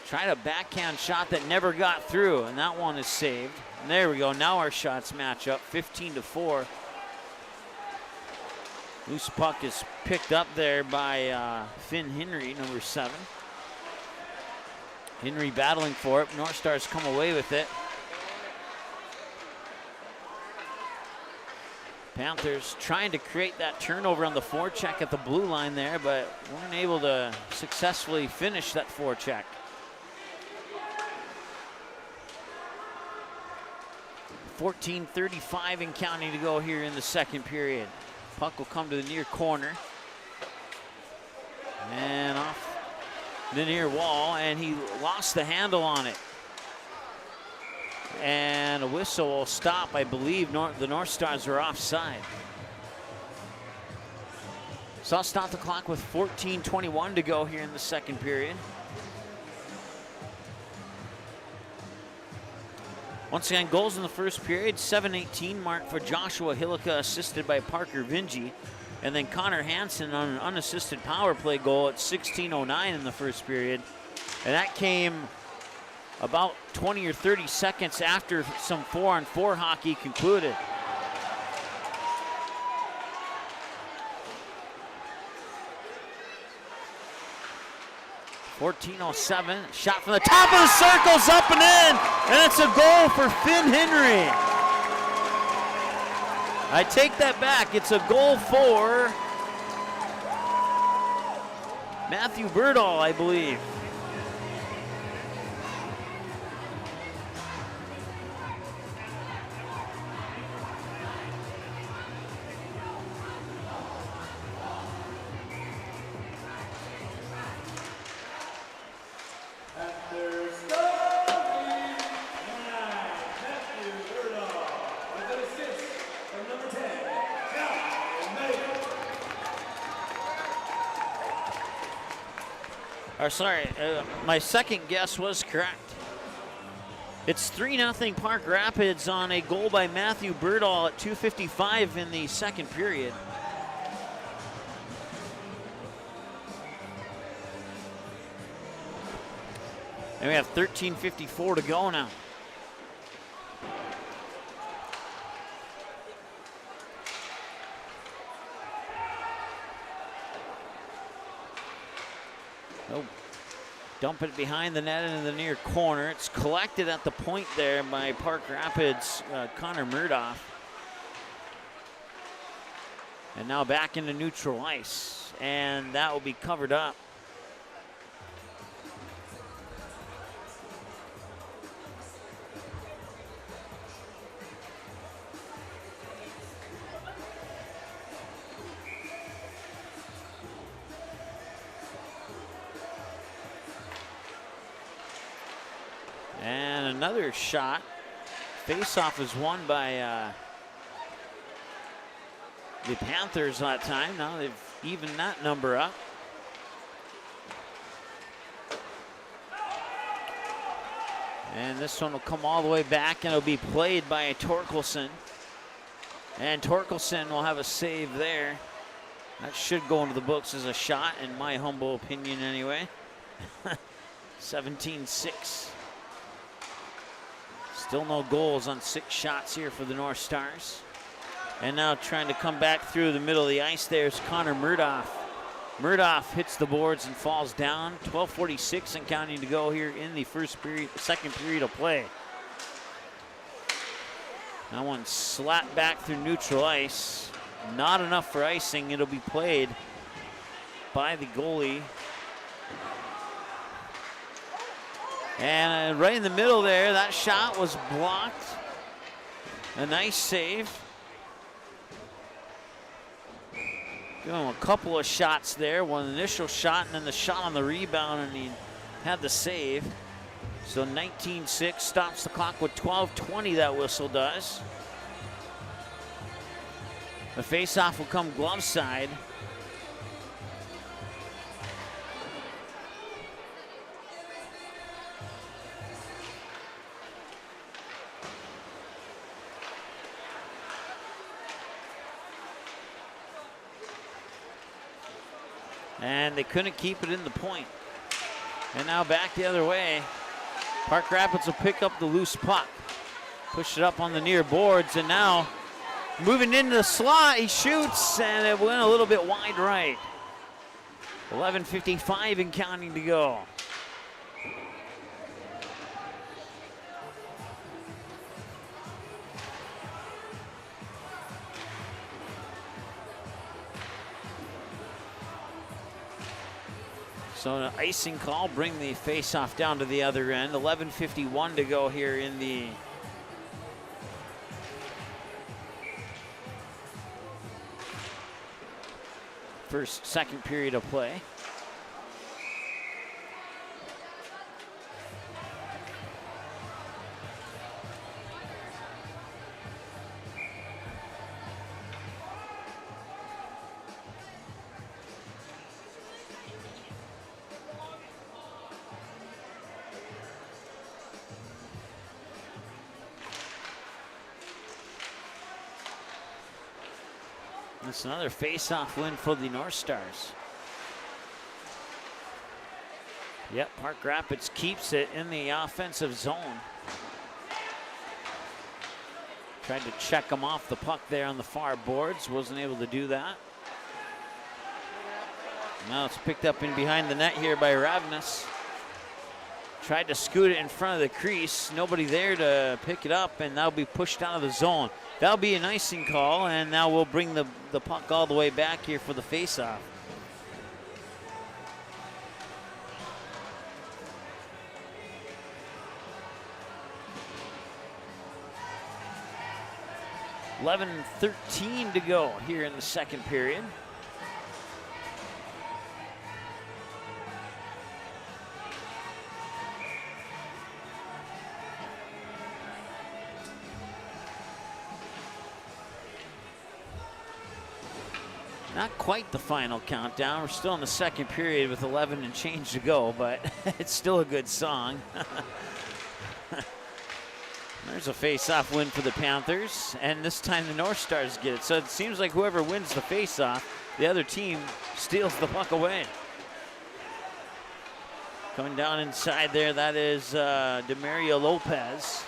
Tried a backhand shot that never got through, and that one is saved. And there we go. Now our shots match up, 15-4. Loose puck is picked up there by Finn Henry, number 7. Henry battling for it. North Stars come away with it. Panthers trying to create that turnover on the forecheck at the blue line there, but weren't able to successfully finish that forecheck. 14:35 and counting to go here in the second period. Puck will come to the near corner. And off the near wall, and he lost the handle on it. And a whistle will stop. I believe the North Stars are offside. So I'll stop the clock with 14:21 to go here in the second period. Once again, goals in the first period, 7:18 mark for Joshua Hillica, assisted by Parker Vingy. And then Connor Hansen on an unassisted power play goal at 16:09 in the first period. And that came about 20 or 30 seconds after some 4-on-4 hockey concluded. .14:07, shot from the top of the circles, up and in, and it's a goal for Finn Henry. I take that back, it's a goal for Matthew Birdall, I believe. My second guess was correct. It's 3-0 Park Rapids on a goal by Matthew Birdall at 2:55 in the second period. And we have 13:54 to go now. Oh, dump it behind the net into the near corner. It's collected at the point there by Park Rapids' Connor Murdoff. And now back into neutral ice, and that will be covered up. And another shot. Face-off is won by the Panthers that time. Now they've evened that number up. And this one will come all the way back, and it'll be played by Torkelson. And Torkelson will have a save there. That should go into the books as a shot, in my humble opinion anyway. 17-6. Still no goals on 6 shots here for the North Stars. And now trying to come back through the middle of the ice there's Connor Murdoff. Murdoff hits the boards and falls down. 12:46 and counting to go here in the second period of play. That one slapped back through neutral ice. Not enough for icing. It'll be played by the goalie. And right in the middle there, that shot was blocked. A nice save. Give him a couple of shots there. One initial shot and then the shot on the rebound, and he had the save. So 19-6 stops the clock with 12:20, that whistle does. The faceoff will come glove side. And they couldn't keep it in the point. And now back the other way. Park Rapids will pick up the loose puck. Push it up on the near boards, and now moving into the slot, he shoots, and it went a little bit wide right. 11:55 and counting to go. So an icing call, bring the face-off down to the other end. 11:51 to go here in the second period of play. That's another face-off win for the North Stars. Yep, Park Rapids keeps it in the offensive zone. Tried to check him off the puck there on the far boards. Wasn't able to do that. Now it's picked up in behind the net here by Ravnus. Tried to scoot it in front of the crease. Nobody there to pick it up, and that'll be pushed out of the zone. That'll be an icing call, and now we'll bring the puck all the way back here for the faceoff. $11:13 to go here in the second period. Not quite the final countdown. We're still in the second period with 11 and change to go, but it's still a good song. There's a face-off win for the Panthers, and this time the North Stars get it. So it seems like whoever wins the face-off, the other team steals the puck away. Coming down inside there, that is Demario Lopez.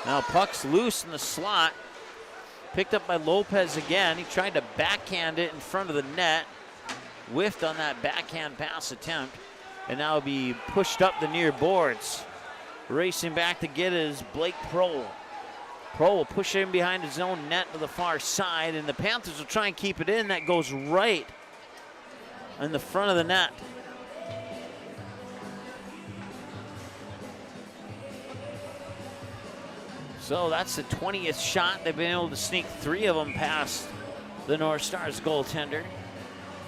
Now puck's loose in the slot. Picked up by Lopez again. He tried to backhand it in front of the net. Whiffed on that backhand pass attempt. And now be pushed up the near boards. Racing back to get it is Blake Prohl. Prohl will push it in behind his own net to the far side. And the Panthers will try and keep it in. That goes right in the front of the net. So that's the 20th shot. They've been able to sneak 3 of them past the North Stars goaltender.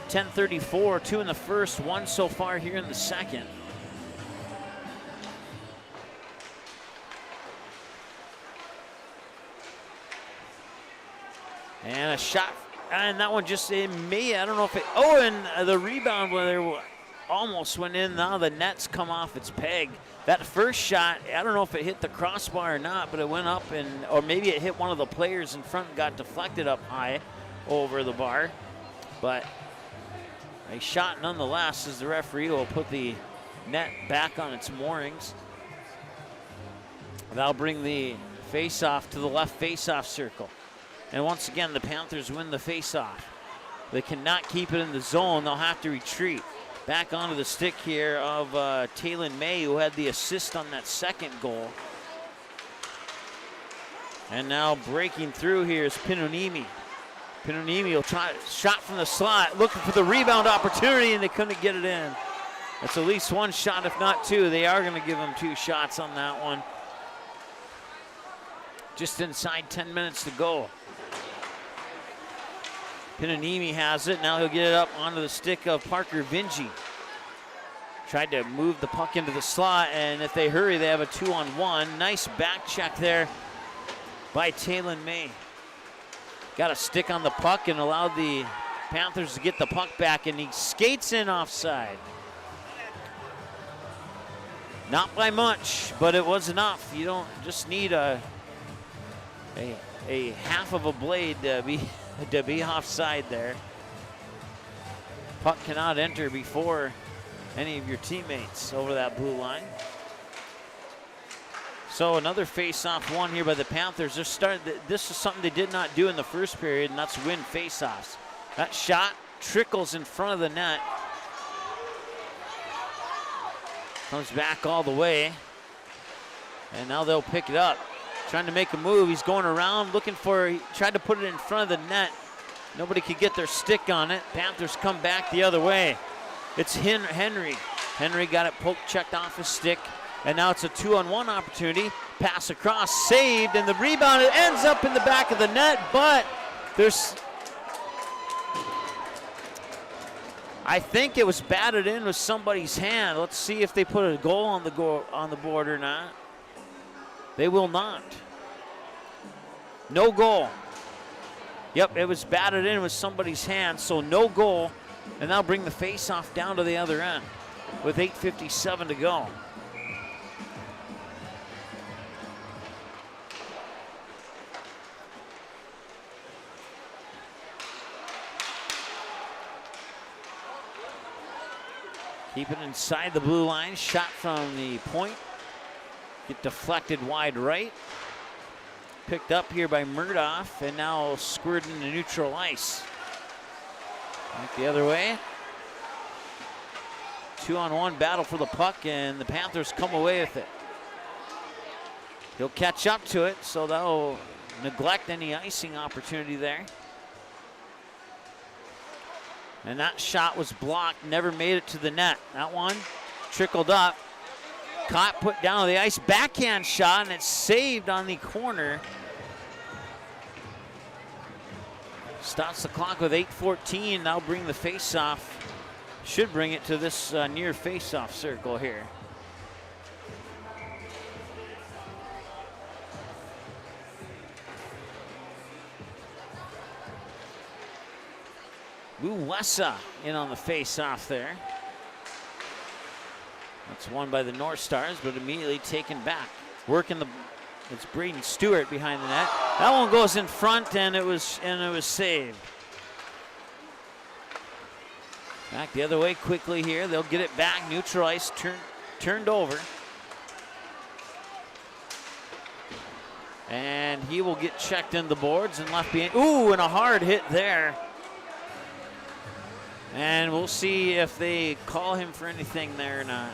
10:34, 2 in the first, 1 so far here in the second. And a shot, and that one just, it may, I don't know if it, oh, and the rebound where there almost went in. Now the net's come off its peg. That first shot, I don't know if it hit the crossbar or not, but it went up, and or maybe it hit one of the players in front and got deflected up high over the bar. But A shot nonetheless, as the referee will put the net back on its moorings. That'll bring the face-off to the left face-off circle. And once again, the Panthers win the face-off. They cannot keep it in the zone. They'll have to retreat. Back onto the stick here of Taylon May, who had the assist on that second goal. And now breaking through here is Pinonimi. Pinonimi will try a shot from the slot, looking for the rebound opportunity, and they couldn't get it in. That's at least one shot, if not two. They are going to give him 2 shots on that one. Just inside 10 minutes to go. Pinonimi has it. Now he'll get it up onto the stick of Parker Vinci. Tried to move the puck into the slot, and if they hurry, they have a 2-on-1. Nice back check there by Taylon May. Got a stick on the puck and allowed the Panthers to get the puck back, and he skates in offside. Not by much, but it was enough. You don't just need a half of a blade to be offside there. Puck cannot enter before any of your teammates over that blue line. So another face-off won here by the Panthers. This is something they did not do in the first period, and that's win face-offs. That shot trickles in front of the net. Comes back all the way. And now they'll pick it up. Trying to make a move. He's going around looking he tried to put it in front of the net. Nobody could get their stick on it. Panthers come back the other way. It's Henry. Henry got it checked off his stick. And now it's a 2-on-1 opportunity. Pass across, saved, and the rebound, it ends up in the back of the net, but I think it was batted in with somebody's hand. Let's see if they put a goal on the board or not. They will not. No goal. Yep, it was batted in with somebody's hand, so no goal. And that'll bring the face-off down to the other end with 8:57 to go. Keep it inside the blue line. Shot from the point. Get deflected wide right. Picked up here by Murdoff, and now squirted into neutral ice. Back the other way. 2-on-1 battle for the puck, and the Panthers come away with it. He'll catch up to it, so that'll neglect any icing opportunity there. And that shot was blocked, never made it to the net. That one trickled up. Caught, put down on the ice, backhand shot, and it's saved on the corner. Stops the clock with 8:14. Now bring the face-off. Should bring it to this near face-off circle here. Wessa in on the face-off there. That's won by the North Stars, but immediately taken back. It's Braden Stewart behind the net. That one goes in front, and it was saved. Back the other way quickly here. They'll get it back. Neutral ice turned over. And he will get checked in the boards and left behind. Ooh, and a hard hit there. And we'll see if they call him for anything there or not.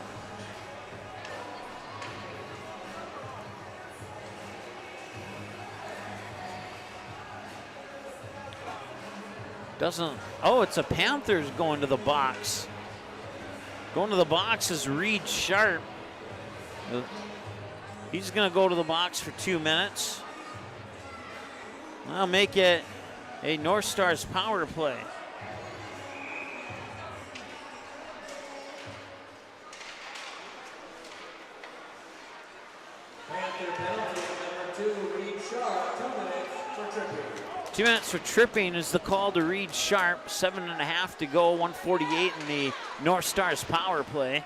It's a Panthers going to the box. Going to the box is Reed Sharp. He's going to go to the box for 2 minutes. I'll make it a North Stars power play. Panther penalty number 2, Reed Sharp, 2 minutes for tripping. 2 minutes for tripping is the call to Reed Sharp. 7.5 to go, 1:48 in the North Stars power play.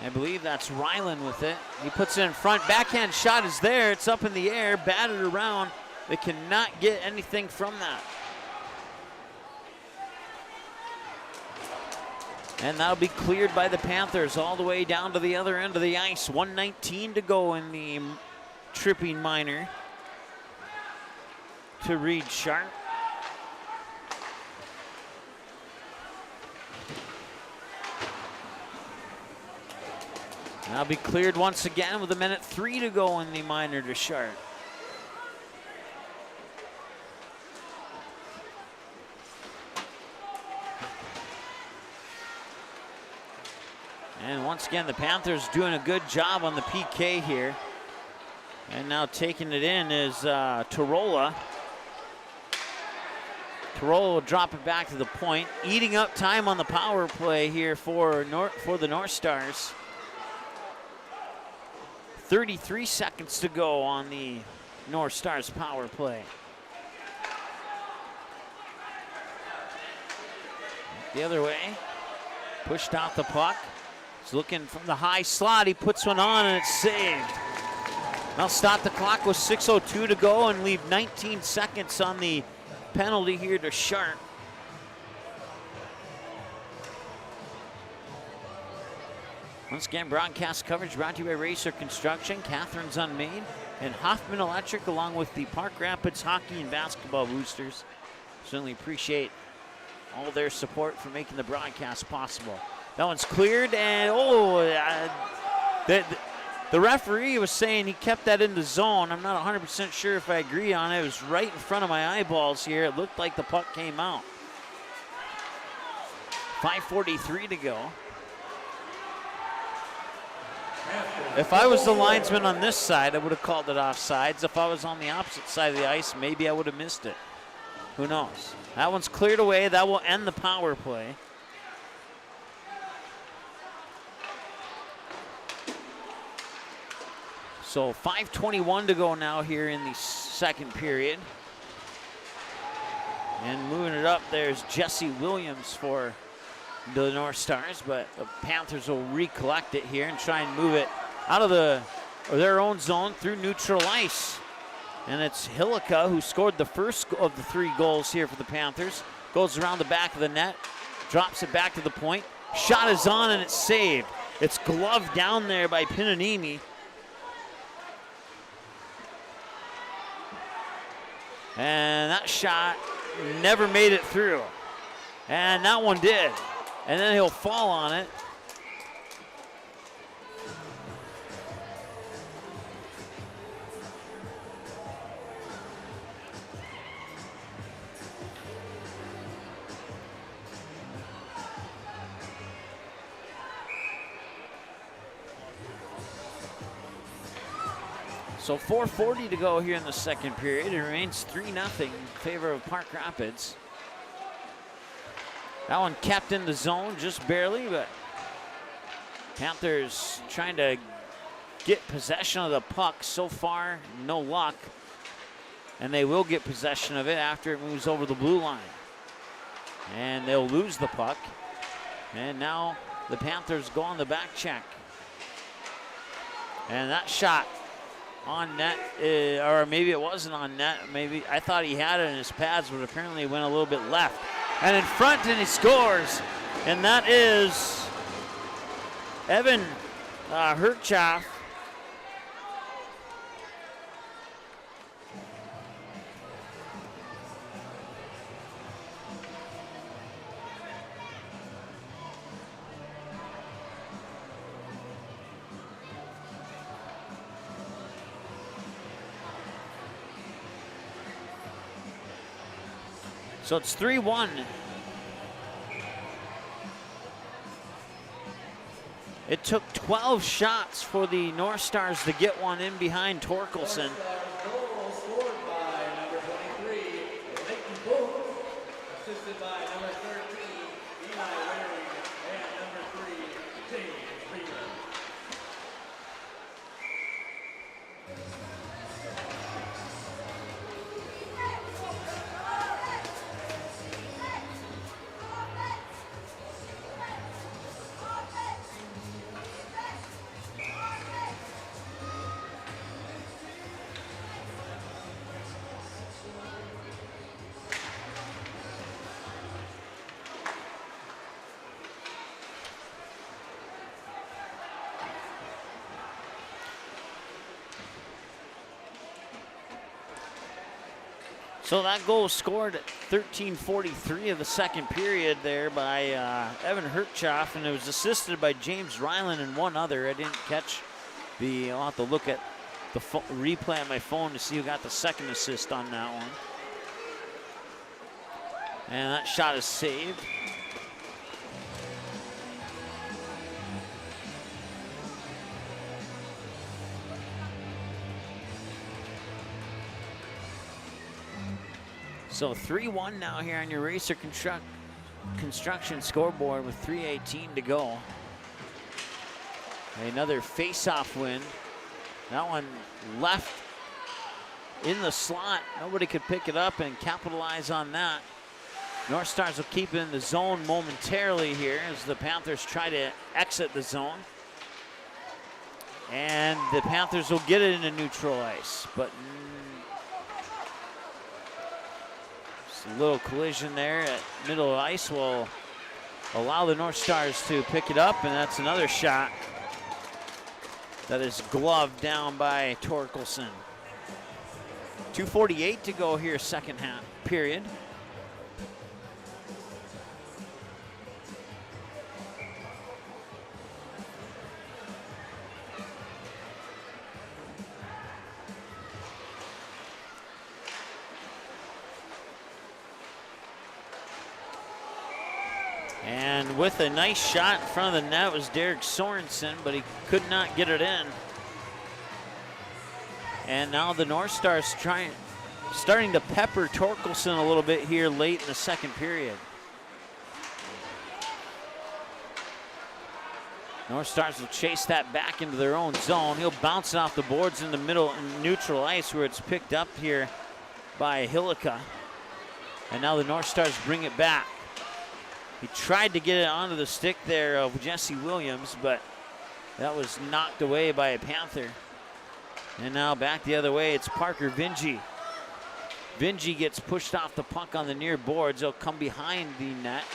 I believe that's Ryland with it. He puts it in front. Backhand shot is there. It's up in the air, batted around. They cannot get anything from that. And that'll be cleared by the Panthers all the way down to the other end of the ice. 1:19 to go in the tripping minor to Reed Sharp. That'll be cleared once again with 1:03 to go in the minor to Sharp. And once again, the Panthers doing a good job on the PK here. And now taking it in is Tarola. Tarola will drop it back to the point, eating up time on the power play here for the North Stars. 33 seconds to go on the North Stars power play. The other way, pushed out the puck. He's looking from the high slot. He puts one on and it's saved. Now stop the clock with 6:02 to go and leave 19 seconds on the penalty here to Sharp. Once again, broadcast coverage brought to you by Racer Construction, Catherine's Unmade, and Hoffman Electric, along with the Park Rapids Hockey and Basketball Boosters. Certainly appreciate all their support for making the broadcast possible. That one's cleared, and the referee was saying he kept that in the zone. I'm not 100% sure if I agree on it. It was right in front of my eyeballs here. It looked like the puck came out. 5:43 to go. If I was the linesman on this side, I would have called it offsides. If I was on the opposite side of the ice, maybe I would have missed it. Who knows? That one's cleared away. That will end the power play. So 5:21 to go now here in the second period. And moving it up, there's Jesse Williams for the North Stars, but the Panthers will recollect it here and try and move it out of their own zone through neutral ice. And it's Hillica who scored the first of the 3 goals here for the Panthers. Goes around the back of the net, drops it back to the point. Shot is on and it's saved. It's gloved down there by Pinanini. And that shot never made it through. And that one did. And then he'll fall on it. So 4:40 to go here in the second period. It remains 3-0 in favor of Park Rapids. That one kept in the zone just barely, but Panthers trying to get possession of the puck. So far, no luck. And they will get possession of it after it moves over the blue line. And they'll lose the puck. And now the Panthers go on the back check. And that shot on net, or maybe it wasn't on net. Maybe I thought he had it in his pads, but apparently it went a little bit left. And in front, and he scores. And that is Evan Herchaff. So it's 3-1. It took 12 shots for the North Stars to get one in behind Torkelson. Goal scored by number 23, Leighton Booth, assisted by number 13, Eli Waring, and number 3, James Reaver. So that goal was scored at 13:43 of the second period there by Evan Hertschoff, and it was assisted by James Ryland and one other. I didn't catch I'll have to look at the replay on my phone to see who got the second assist on that one. And that shot is saved. So 3-1 now here on your Racer Construction scoreboard with 3:18 to go. Another face-off win. That one left in the slot. Nobody could pick it up and capitalize on that. North Stars will keep it in the zone momentarily here as the Panthers try to exit the zone. And the Panthers will get it into neutral ice, but a little collision there at middle of ice will allow the North Stars to pick it up, and that's another shot that is gloved down by Torkelson. 2:48 to go here, second half period. And with a nice shot in front of the net was Derek Sorensen, but he could not get it in. And now the North Stars starting to pepper Torkelson a little bit here late in the second period. North Stars will chase that back into their own zone. He'll bounce it off the boards in the middle in neutral ice where it's picked up here by Hillica. And now the North Stars bring it back. He tried to get it onto the stick there of Jesse Williams, but that was knocked away by a Panther. And now back the other way, it's Parker Vingy. Vingy gets pushed off the puck on the near boards. They'll come behind the net.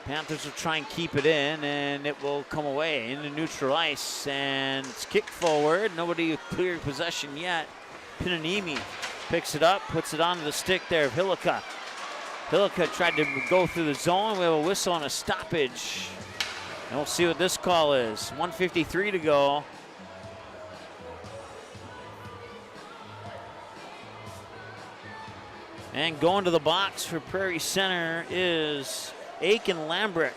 Panthers will try and keep it in, and it will come away into neutral ice. And it's kicked forward. Nobody cleared possession yet. Pinanimi picks it up, puts it onto the stick there of Hillica. Hillica tried to go through the zone. We have a whistle and a stoppage. And we'll see what this call is. 1:53 to go. And going to the box for Prairie Center is Aiken Lambrick.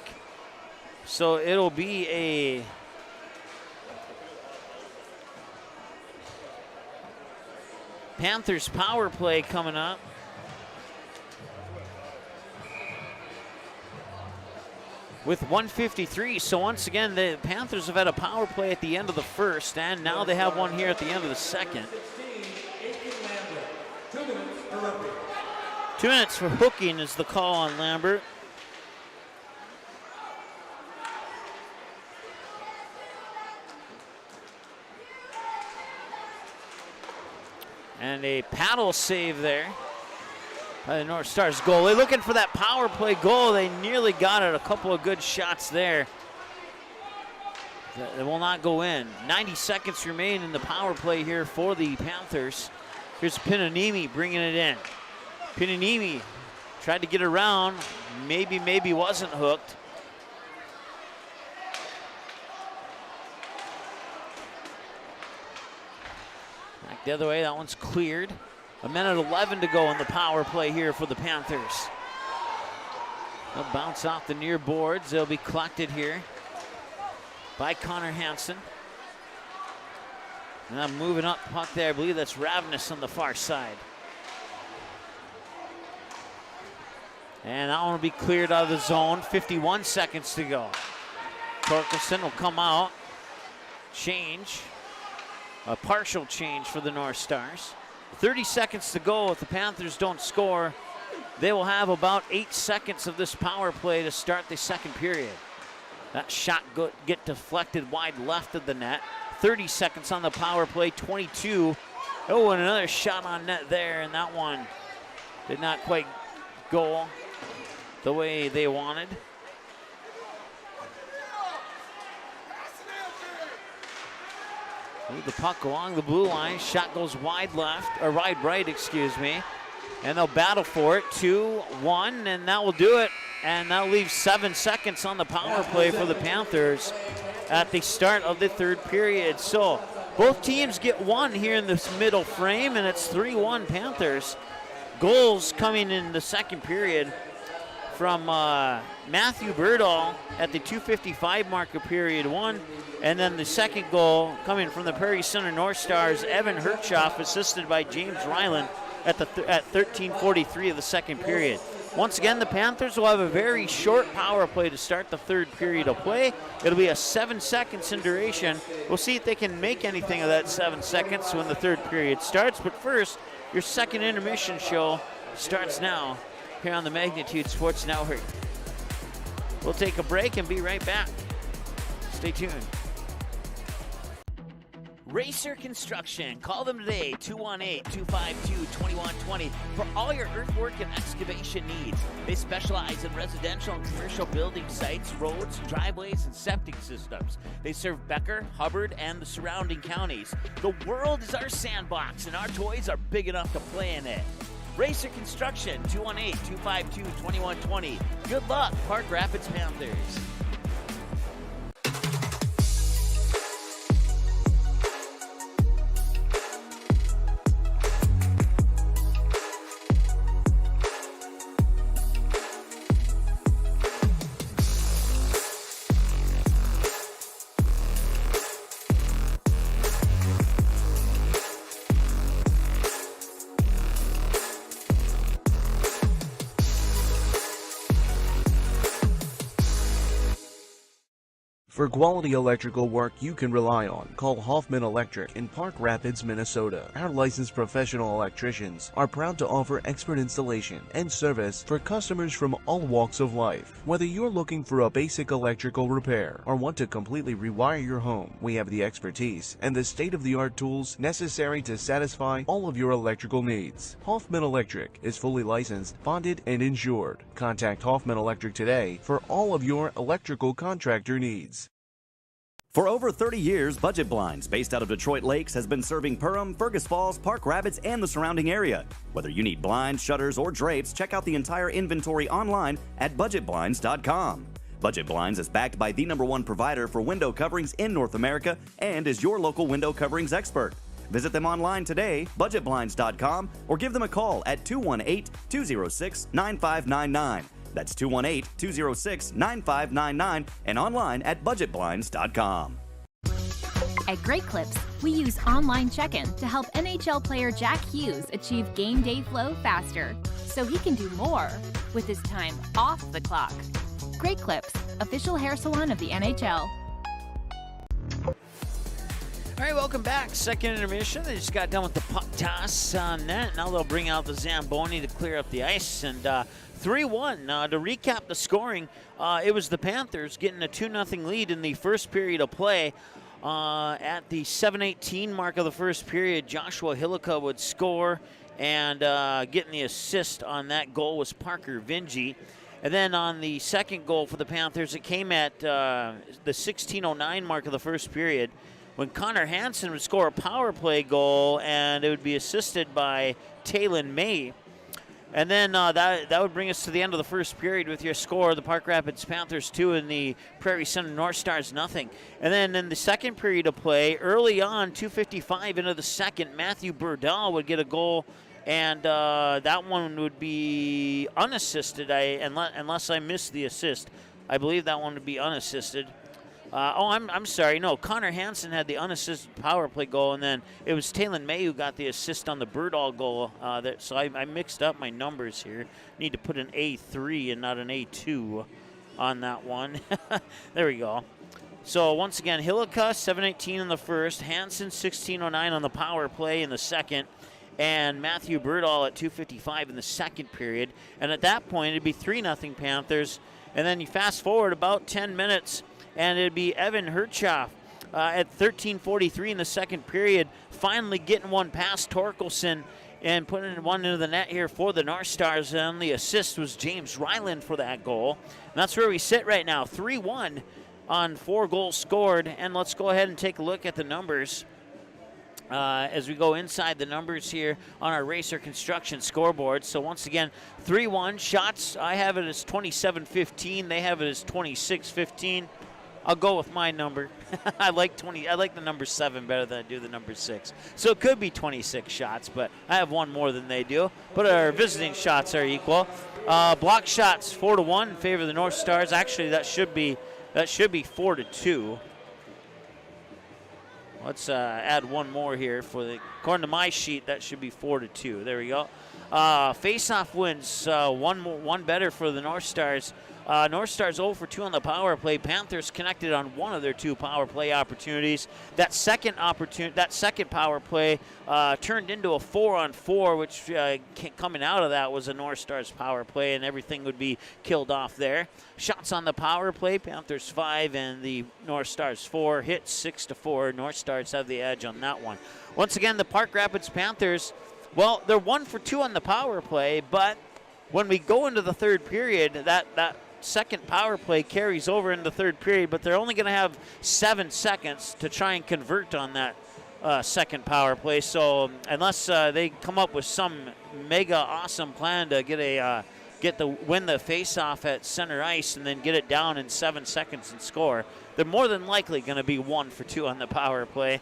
So it'll be a Panthers power play coming up. With 1:53, so once again, the Panthers have had a power play at the end of the first, and now they have one here at the end of the second. 2 minutes for hooking is the call on Lambert. And a paddle save there by the North Stars goalie. Looking for that power play goal. They nearly got it. A couple of good shots there. They will not go in. 90 seconds remain in the power play here for the Panthers. Here's Pinanimi bringing it in. Pinanimi tried to get around. Maybe wasn't hooked. Back the other way. That one's cleared. 1:11 to go in the power play here for the Panthers. They'll bounce off the near boards. They'll be collected here by Connor Hansen. Now moving up puck there. I believe that's Ravenous on the far side. And that one will be cleared out of the zone. 51 seconds to go. Torkelson will come out. Change. A partial change for the North Stars. 30 seconds to go. If the Panthers don't score, they will have about 8 seconds of this power play to start the second period. That shot get deflected wide left of the net. 30 seconds on the power play, 22. Oh, and another shot on net there, and that one did not quite go the way they wanted. Move the puck along the blue line. Shot goes wide left, or wide right, excuse me. And they'll battle for it. 2-1, and that will do it. And that leaves 7 seconds on the power play for the Panthers at the start of the third period. So both teams get one here in this middle frame, and it's 3-1 Panthers. Goals coming in the second period from Matthew Birdall at the 2:55 mark of period one. And then the second goal coming from the Prairie Center North Stars, Evan Hertschoff, assisted by James Ryland at 13:43 of the second period. Once again, the Panthers will have a very short power play to start the third period of play. It'll be a 7 seconds in duration. We'll see if they can make anything of that 7 seconds when the third period starts. But first, your second intermission show starts now here on the Magnitude Sports Network. We'll take a break and be right back. Stay tuned. Racer Construction. Call them today, 218-252-2120 for all your earthwork and excavation needs. They specialize in residential and commercial building sites, roads, driveways, and septic systems. They serve Becker, Hubbard, and the surrounding counties. The world is our sandbox, and our toys are big enough to play in it. Racer Construction, 218-252-2120. Good luck, Park Rapids Panthers. For quality electrical work you can rely on, call Hoffman Electric in Park Rapids, Minnesota. Our licensed professional electricians are proud to offer expert installation and service for customers from all walks of life. Whether you're looking for a basic electrical repair or want to completely rewire your home, we have the expertise and the state-of-the-art tools necessary to satisfy all of your electrical needs. Hoffman Electric is fully licensed, bonded, and insured. Contact Hoffman Electric today for all of your electrical contractor needs. For over 30 years, Budget Blinds, based out of Detroit Lakes, has been serving Perham, Fergus Falls, Park Rapids, and the surrounding area. Whether you need blinds, shutters, or drapes, check out the entire inventory online at budgetblinds.com. Budget Blinds is backed by the #1 provider for window coverings in North America and is your local window coverings expert. Visit them online today, budgetblinds.com, or give them a call at 218-206-9599. That's 218-206-9599 and online at budgetblinds.com. At Great Clips, we use online check-in to help NHL player Jack Hughes achieve game day flow faster, so he can do more with his time off the clock. Great Clips, official hair salon of the NHL. All right, welcome back. Second intermission. They just got done with the puck toss on net. Now they'll bring out the Zamboni to clear up the ice. And 3-1. To recap the scoring, it was the Panthers getting a 2-0 lead in the first period of play. At the 7:18 mark of the first period, Joshua Hillica would score, and getting the assist on that goal was Parker Vingy. And then on the second goal for the Panthers, it came at the 16:09 mark of the first period, when Connor Hansen would score a power play goal, and it would be assisted by Taylon May. And then that would bring us to the end of the first period with your score, the Park Rapids Panthers 2 and the Prairie Center North Stars 0. And then in the second period of play, early on, 2:55 into the second, Matthew Birdall would get a goal, and that one would be unassisted, unless I missed the assist. I believe that one would be unassisted. I'm sorry. No, Connor Hansen had the unassisted power play goal, and then it was Taylon May who got the assist on the Birdall goal. So I mixed up my numbers here. Need to put an A3 and not an A2 on that one. There we go. So once again, Hillica, 7:18 in the first, Hansen, 16:09 on the power play in the second, and Matthew Birdall at 2:55 in the second period. And at that point, it'd be 3-0 Panthers. And then you fast forward about 10 minutes, and it'd be Evan Hertschoff at 13:43 in the second period, finally getting one past Torkelson and putting one into the net here for the North Stars. And the assist was James Ryland for that goal. And that's where we sit right now, 3-1 on 4 goals scored. And let's go ahead and take a look at the numbers. as we go inside the numbers here on our Racer Construction scoreboard. So once again, 3-1 shots. I have it as 27-15. They have it as 26-15. I'll go with my number. I like the number 7 better than I do the number 6. So it could be 26 shots, but I have one more than they do. But our visiting shots are equal. Block shots 4-1 in favor of the North Stars. Actually, that should be 4-2. Let's add one more here according to my sheet. That should be 4-2. There we go. Face-off wins one better for the North Stars. North Stars 0 for 2 on the power play. Panthers connected on one of their 2 power play opportunities. That second power play turned into a 4-on-4, which coming out of that was a North Stars power play, and everything would be killed off there. Shots on the power play, Panthers 5 and the North Stars 4. Hits 6-4. North Stars have the edge on that one. Once again, the Park Rapids Panthers, well, they're 1 for 2 on the power play, but when we go into the third period, that second power play carries over into the third period, but they're only going to have 7 seconds to try and convert on that second power play. So unless they come up with some mega awesome plan to win the face-off at center ice and then get it down in 7 seconds and score, they're more than likely going to be 1 for 2 on the power play.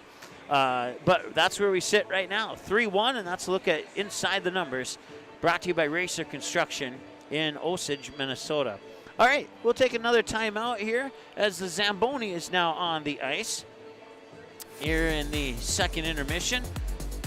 But that's where we sit right now, 3-1, and that's a look at inside the numbers. Brought to you by Racer Construction in Osage, Minnesota. All right, we'll take another timeout here as the Zamboni is now on the ice here in the second intermission.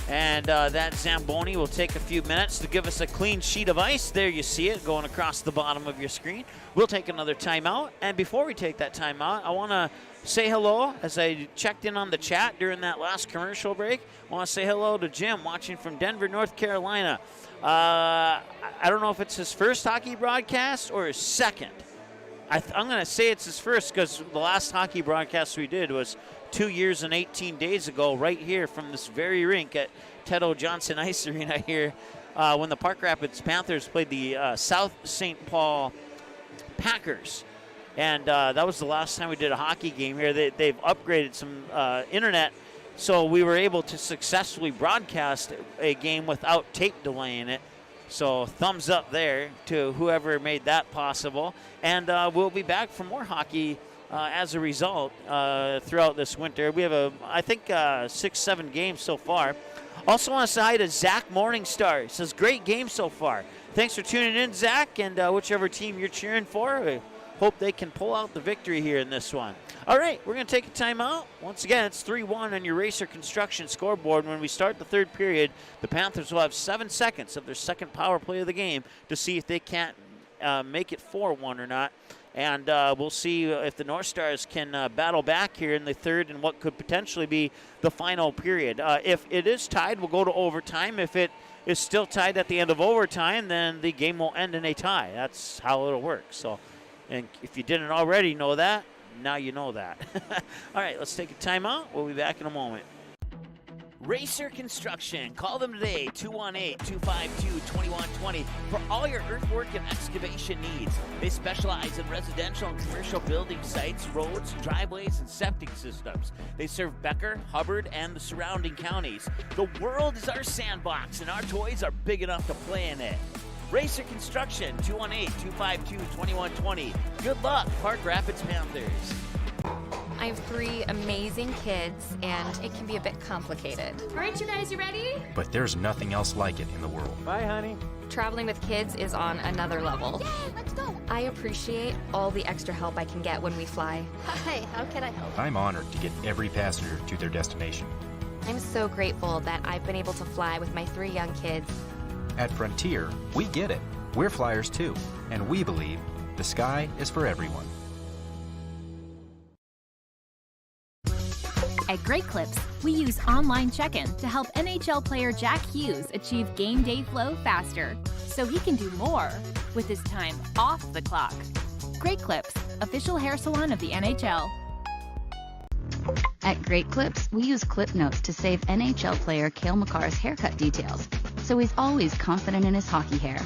And that Zamboni will take a few minutes to give us a clean sheet of ice. There you see it going across the bottom of your screen. We'll take another timeout. And before we take that timeout, I want to say hello as I checked in on the chat during that last commercial break. I want to say hello to Jim watching from Denver, North Carolina. I don't know if it's his first hockey broadcast or his second. I'm going to say it's his first because the last hockey broadcast we did was 2 years and 18 days ago right here from this very rink at Ted O. Johnson Ice Arena here when the Park Rapids Panthers played the South St. Paul Packers. And that was the last time we did a hockey game here. They've upgraded some internet, so we were able to successfully broadcast a game without tape delay in it. So thumbs up there to whoever made that possible. And we'll be back for more hockey as a result throughout this winter. We have, I think, 6-7 games so far. Also want to say hi to Zach Morningstar. He says, great game so far. Thanks for tuning in, Zach, and whichever team you're cheering for. I hope they can pull out the victory here in this one. All right, we're going to take a timeout. Once again, it's 3-1 on your Racer Construction scoreboard. When we start the third period, the Panthers will have 7 seconds of their second power play of the game to see if they can't make it 4-1 or not. And we'll see if the North Stars can battle back here in the third and what could potentially be the final period. If it is tied, we'll go to overtime. If it is still tied at the end of overtime, then the game will end in a tie. That's how it'll work. So, and if you didn't already know that, now you know that. All right, let's take a timeout. We'll be back in a moment. Racer Construction. Call them today, 218-252-2120 for all your earthwork and excavation needs. They specialize in residential and commercial building sites, roads, driveways, and septic systems. They serve Becker, Hubbard, and the surrounding counties. The world is our sandbox, and our toys are big enough to play in it. Racer Construction, 218-252-2120. Good luck, Park Rapids Panthers. I have 3 amazing kids, and it can be a bit complicated. All right, you guys, you ready? But there's nothing else like it in the world. Bye, honey. Traveling with kids is on another level. Yay, let's go. I appreciate all the extra help I can get when we fly. Hi, how can I help? I'm honored to get every passenger to their destination. I'm so grateful that I've been able to fly with my 3 young kids. At Frontier, we get it. We're flyers too, and we believe the sky is for everyone. At Great Clips, we use online check-in to help NHL player Jack Hughes achieve game day flow faster, so he can do more with his time off the clock. Great Clips, official hair salon of the NHL. At Great Clips, we use clip notes to save NHL player Cale Makar's haircut details, so he's always confident in his hockey hair.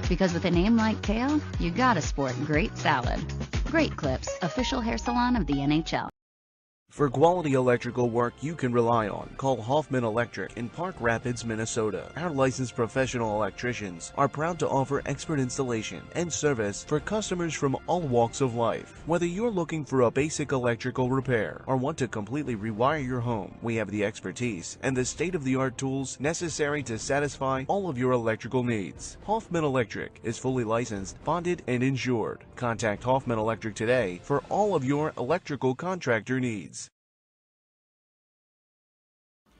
Because with a name like Cale, you gotta sport great salad. Great Clips, official hair salon of the NHL. For quality electrical work you can rely on, call Hoffman Electric in Park Rapids, Minnesota. Our licensed professional electricians are proud to offer expert installation and service for customers from all walks of life. Whether you're looking for a basic electrical repair or want to completely rewire your home, we have the expertise and the state-of-the-art tools necessary to satisfy all of your electrical needs. Hoffman Electric is fully licensed, bonded, and insured. Contact Hoffman Electric today for all of your electrical contractor needs.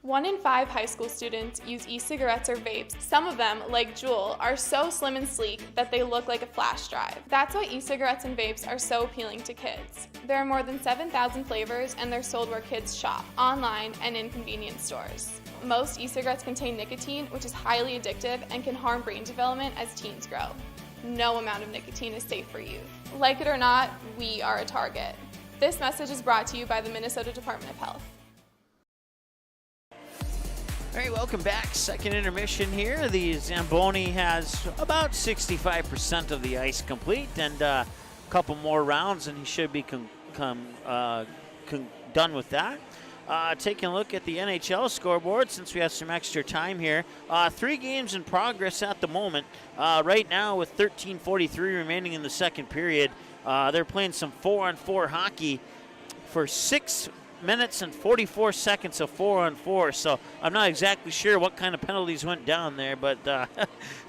1 in 5 high school students use e-cigarettes or vapes. Some of them, like Juul, are so slim and sleek that they look like a flash drive. That's why e-cigarettes and vapes are so appealing to kids. There are more than 7,000 flavors and they're sold where kids shop, online and in convenience stores. Most e-cigarettes contain nicotine, which is highly addictive and can harm brain development as teens grow. No amount of nicotine is safe for youth. Like it or not, we are a target. This message is brought to you by the Minnesota Department of Health. All right, welcome back. Second intermission here. The Zamboni has about 65% of the ice complete, and a couple more rounds, and he should be done with that. Taking a look at the NHL scoreboard, since we have some extra time here. 3 games in progress at the moment. Right now, with 13:43 remaining in the second period, they're playing some 4-on-4 hockey for 6 minutes and 44 seconds of 4-on-4, so I'm not exactly sure what kind of penalties went down there, but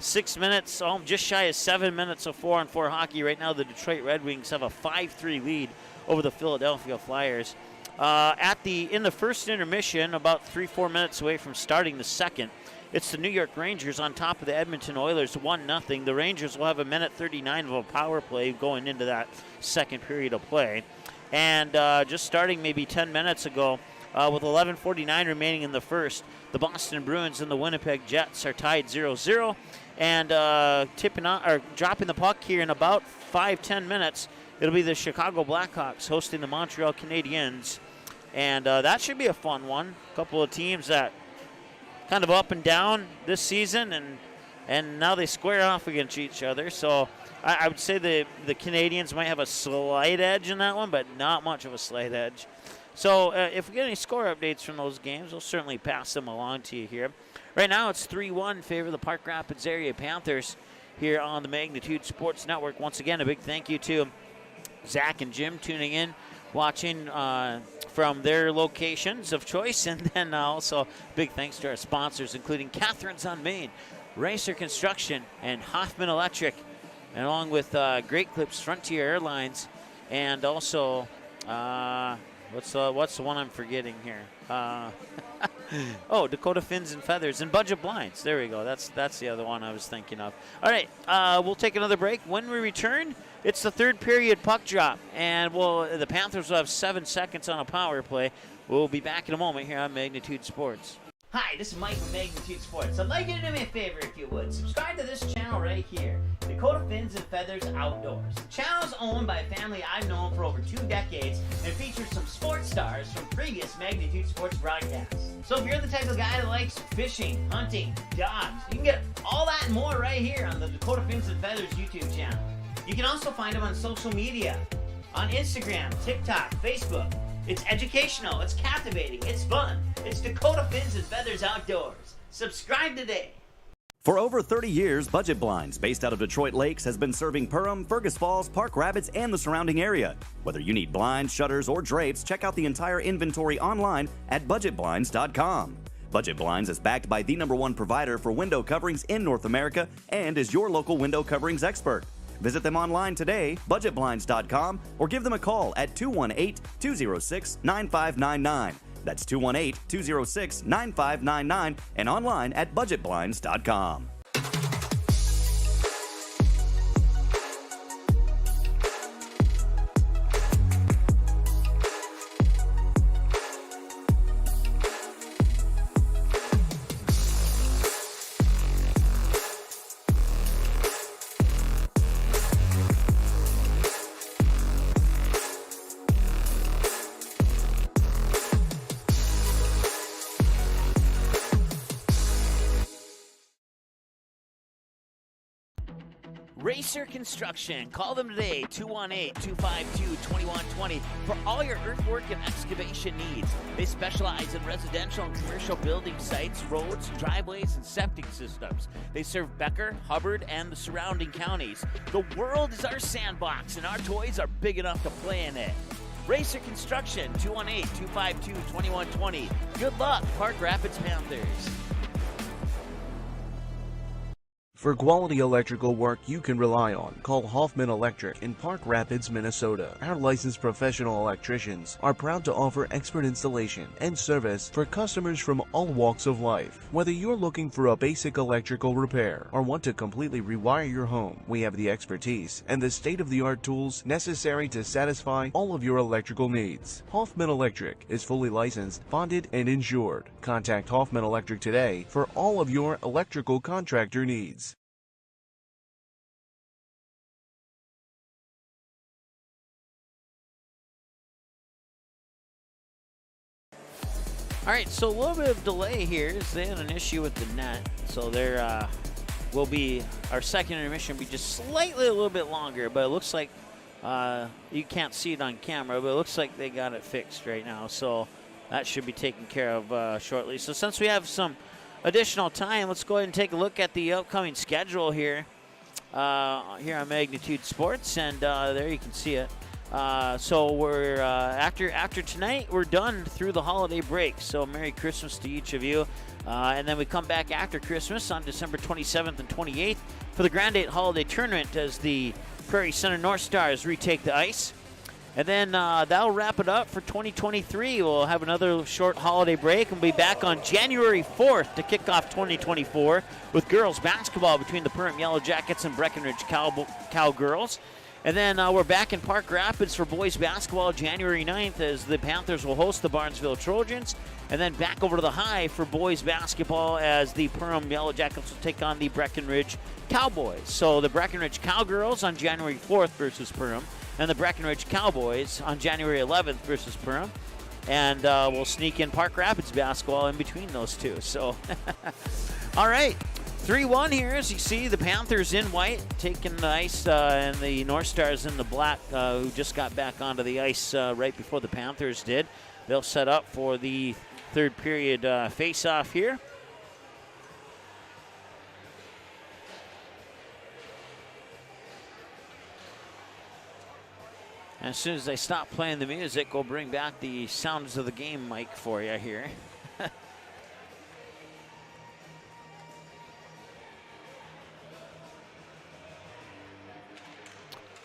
6 minutes, just shy of 7 minutes of 4-on-4 hockey. Right now the Detroit Red Wings have a 5-3 lead over the Philadelphia Flyers. In the first intermission, about 3-4 minutes away from starting the second, it's the New York Rangers on top of the Edmonton Oilers, 1-0. The Rangers will have a minute 39 of a power play going into that second period of play. And just starting maybe 10 minutes ago, with 11:49 remaining in the first, the Boston Bruins and the Winnipeg Jets are tied 0-0. And dropping the puck here in about 5-10 minutes, it'll be the Chicago Blackhawks hosting the Montreal Canadiens. And that should be a fun one. A couple of teams that kind of up and down this season, and now they square off against each other. So I would say the Canadians might have a slight edge in that one, but not much of a slight edge. So if we get any score updates from those games, we'll certainly pass them along to you here. Right now it's 3-1 in favor of the Park Rapids area Panthers here on the Magnitude Sports Network. Once again, a big thank you to Zach and Jim tuning in, watching from their locations of choice, and then also big thanks to our sponsors, including Catherine's on Main, Racer Construction, and Hoffman Electric, and along with Great Clips, Frontier Airlines, and also what's the one I'm forgetting here? Dakota Fins and Feathers and Budget Blinds. There we go. That's the other one I was thinking of. All right, we'll take another break. When we return, it's the third period puck drop, and the Panthers will have 7 seconds on a power play. We'll be back in a moment here on Magnitude Sports. Hi, this is Mike from Magnitude Sports. I'd like you to do me a favor if you would. Subscribe to this channel right here, Dakota Fins and Feathers Outdoors. The channel is owned by a family I've known for over 2 decades and features some sports stars from previous Magnitude Sports broadcasts. So if you're the type of guy that likes fishing, hunting, dogs, you can get all that and more right here on the Dakota Fins and Feathers YouTube channel. You can also find them on social media, on Instagram, TikTok, Facebook. It's educational, it's captivating, it's fun. It's Dakota Fins and Feathers Outdoors. Subscribe today. For over 30 years, Budget Blinds, based out of Detroit Lakes, has been serving Perham, Fergus Falls, Park Rapids, and the surrounding area. Whether you need blinds, shutters, or drapes, check out the entire inventory online at budgetblinds.com. Budget Blinds is backed by the #1 provider for window coverings in North America and is your local window coverings expert. Visit them online today, budgetblinds.com, or give them a call at 218-206-9599. That's 218-206-9599 and online at budgetblinds.com. Racer Construction. Call them today, 218-252-2120 for all your earthwork and excavation needs. They specialize in residential and commercial building sites, roads, driveways, and septic systems. They serve Becker, Hubbard, and the surrounding counties. The world is our sandbox, and our toys are big enough to play in it. Racer Construction, 218-252-2120. Good luck, Park Rapids Panthers. For quality electrical work you can rely on, call Hoffman Electric in Park Rapids, Minnesota. Our licensed professional electricians are proud to offer expert installation and service for customers from all walks of life. Whether you're looking for a basic electrical repair or want to completely rewire your home, we have the expertise and the state-of-the-art tools necessary to satisfy all of your electrical needs. Hoffman Electric is fully licensed, bonded, and insured. Contact Hoffman Electric today for all of your electrical contractor needs. All right, so a little bit of delay here is they had an issue with the net. So there will be, our second intermission will be just slightly a little bit longer, but it looks like, you can't see it on camera, but it looks like they got it fixed right now. So that should be taken care of shortly. So since we have some additional time, let's go ahead and take a look at the upcoming schedule here, here on Magnitude Sports, and there you can see it. So we're after tonight, we're done through the holiday break. So Merry Christmas to each of you, and then we come back after Christmas on December 27th and 28th for the Grand 8 Holiday Tournament as the Prairie Center North Stars retake the ice, and then that'll wrap it up for 2023. We'll have another short holiday break and we'll be back on January 4th to kick off 2024 with girls basketball between the Perham Yellow Jackets and Breckenridge Cowgirls. And then we're back in Park Rapids for boys basketball January 9th as the Panthers will host the Barnesville Trojans. And then back over to the High for boys basketball as the Perham Yellow Jackets will take on the Breckenridge Cowboys. So the Breckenridge Cowgirls on January 4th versus Perham, and the Breckenridge Cowboys on January 11th versus Perham. And we'll sneak in Park Rapids basketball in between those two. So, all right. 3-1 here, as you see, the Panthers in white taking the ice, and the North Stars in the black, who just got back onto the ice right before the Panthers did. They'll set up for the third period face-off here. And as soon as they stop playing the music, we'll bring back the sounds of the game mic for you here.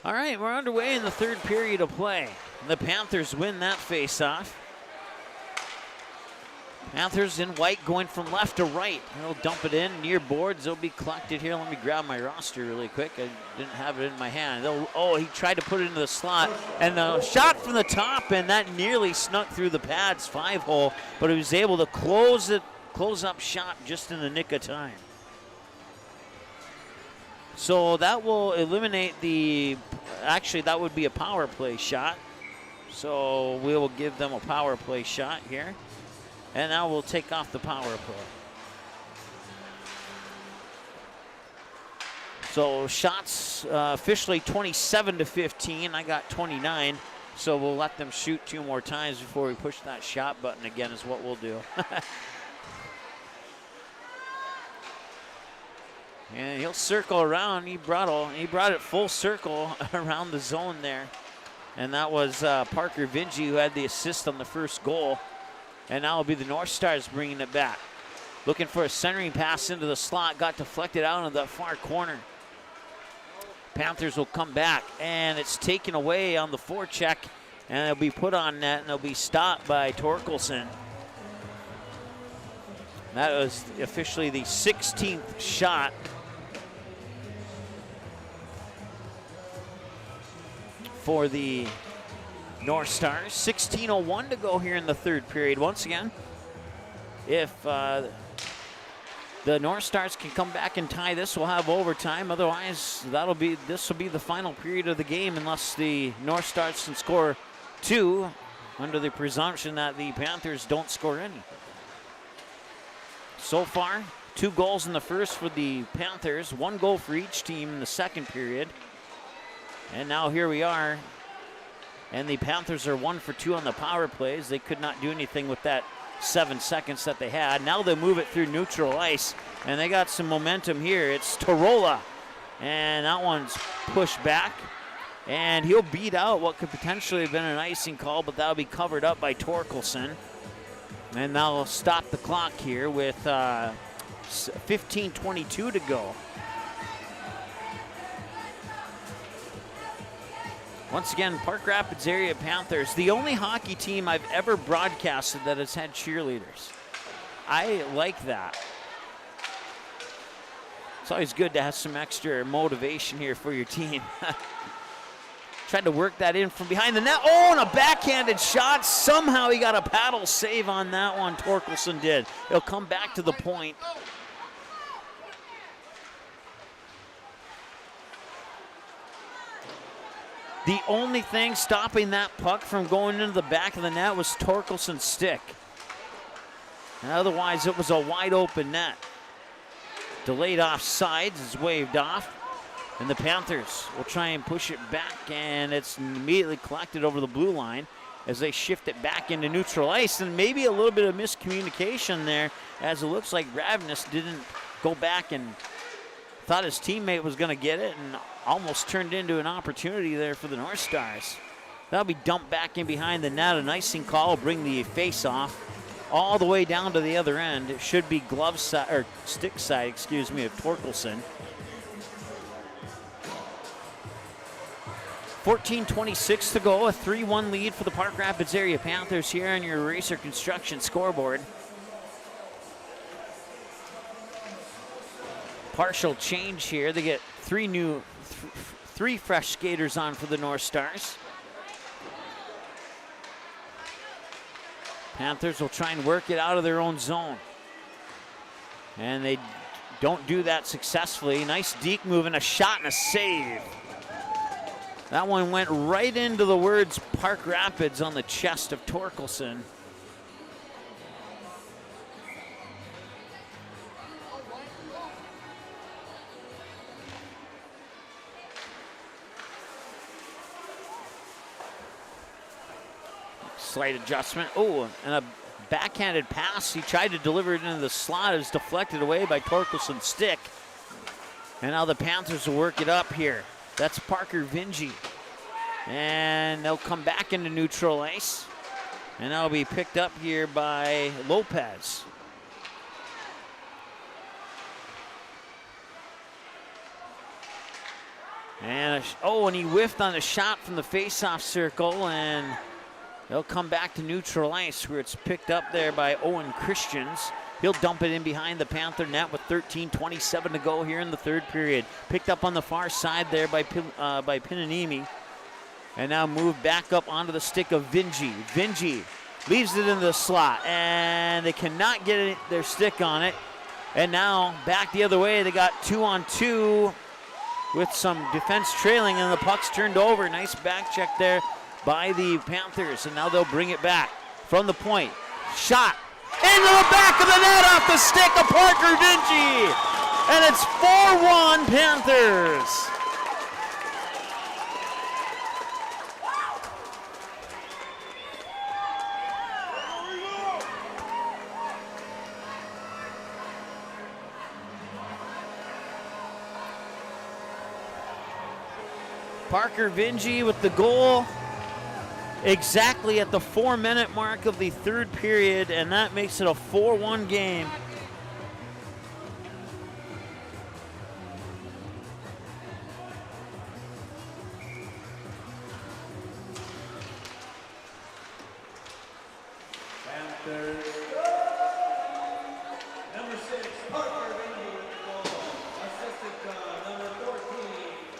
All right, we're underway in the third period of play. The Panthers win that face-off. Panthers in white going from left to right. They'll dump it in near boards. They'll be collected here. Let me grab my roster really quick. I didn't have it in my hand. Oh, he tried to put it into the slot. And the shot from the top, and that nearly snuck through the pads 5-hole, but he was able to close up shot just in the nick of time. So that will eliminate actually that would be a power play shot. So we will give them a power play shot here. And now we'll take off the power play. So shots officially 27-15. I got 29. So we'll let them shoot 2 more times before we push that shot button again is what we'll do. And he'll circle around. He brought it full circle around the zone there. And that was Parker Vinci who had the assist on the first goal. And now it'll be the North Stars bringing it back. Looking for a centering pass into the slot. Got deflected out into the far corner. Panthers will come back. And it's taken away on the forecheck. And it'll be put on net. And it'll be stopped by Torkelson. That was officially the 16th shot for the North Stars. 16:01 to go here in the third period. Once again, if the North Stars can come back and tie this, we'll have overtime. Otherwise, this will be the final period of the game unless the North Stars can score 2 under the presumption that the Panthers don't score any. So far, 2 goals in the first for the Panthers, 1 goal for each team in the second period. And now here we are. And the Panthers are 1 for 2 on the power plays. They could not do anything with that 7 seconds that they had. Now they move it through neutral ice, and they got some momentum here. It's Tarola, and that one's pushed back. And he'll beat out what could potentially have been an icing call, but that'll be covered up by Torkelson. And that'll stop the clock here with 15:22 to go. Once again, Park Rapids area Panthers, the only hockey team I've ever broadcasted that has had cheerleaders. I like that. It's always good to have some extra motivation here for your team. Tried to work that in from behind the net. Oh, and a backhanded shot. Somehow he got a paddle save on that one, Torkelson did. He'll come back to the point. The only thing stopping that puck from going into the back of the net was Torkelson's stick. And otherwise, it was a wide open net. Delayed offsides is waved off. And the Panthers will try and push it back, and it's immediately collected over the blue line as they shift it back into neutral ice. And maybe a little bit of miscommunication there, as it looks like Ravenous didn't go back and thought his teammate was going to get it, and almost turned into an opportunity there for the North Stars. That'll be dumped back in behind the net. An icing call will bring the face-off all the way down to the other end. It should be glove side, or stick side, excuse me, of Torkelson. 14:26 to go, a 3-1 lead for the Park Rapids area Panthers here on your Eraser Construction scoreboard. Partial change here. They get three fresh skaters on for the North Stars. Panthers will try and work it out of their own zone. And they don't do that successfully. Nice deke move and a shot and a save. That one went right into the words Park Rapids on the chest of Torkelson. Slight adjustment. Oh, and a backhanded pass. He tried to deliver it into the slot. It was deflected away by Torkelson's stick. And now the Panthers will work it up here. That's Parker Vingy. And they'll come back into neutral ice. And that'll be picked up here by Lopez. And and he whiffed on a shot from the face-off circle, and they'll come back to neutral ice where it's picked up there by Owen Christians. He'll dump it in behind the Panther net with 13:27 to go here in the third period. Picked up on the far side there by Pinanimi. And now moved back up onto the stick of Vingy. Vingy leaves it in the slot, and they cannot get their stick on it. And now back the other way, they got 2-on-2 with some defense trailing, and the puck's turned over. Nice back check there by the Panthers, and now they'll bring it back from the point. Shot into the back of the net off the stick of Parker Vingy, and it's 4-1 Panthers. Parker Vingy with the goal exactly at the 4-minute mark of the third period, and that makes it a 4-1 game. Panthers. Number 6, Parker Vingy with the goal. Assistant number 14,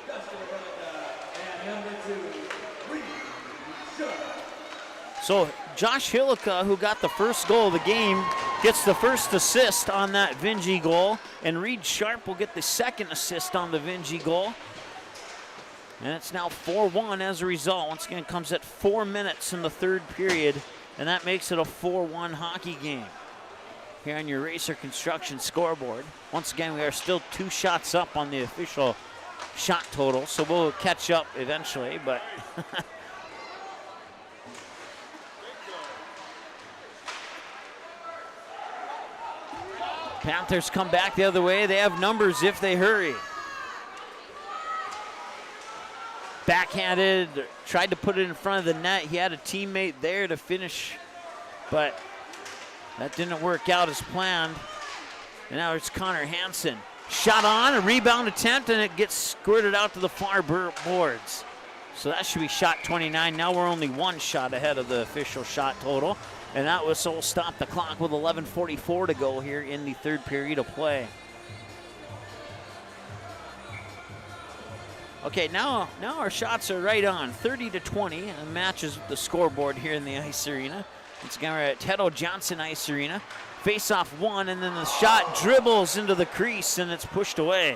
Dustin Hillica, and number 2, Reed Sharp. So Josh Hillica, who got the first goal of the game, gets the first assist on that Vingy goal, and Reed Sharp will get the second assist on the Vingy goal. And it's now 4-1 as a result. Once again, it comes at 4 minutes in the third period, and that makes it a 4-1 hockey game. here on your Racer Construction scoreboard. Once again, we are still 2 shots up on the official shot total, so we'll catch up eventually, but Panthers come back the other way. They have numbers if they hurry. Backhanded, tried to put it in front of the net. He had a teammate there to finish, but that didn't work out as planned. And now it's Connor Hansen. Shot on, a rebound attempt, and it gets squirted out to the far boards. So that should be shot 29. Now we're only 1 shot ahead of the official shot total. And that whistle will stop the clock with 11:44 to go here in the 3rd period of play. Okay, now our shots are right on, 30-20, and matches the scoreboard here in the ice arena. It's again we're at Ted O. Johnson Ice Arena. Face-off 1, and then the shot dribbles into the crease, and it's pushed away.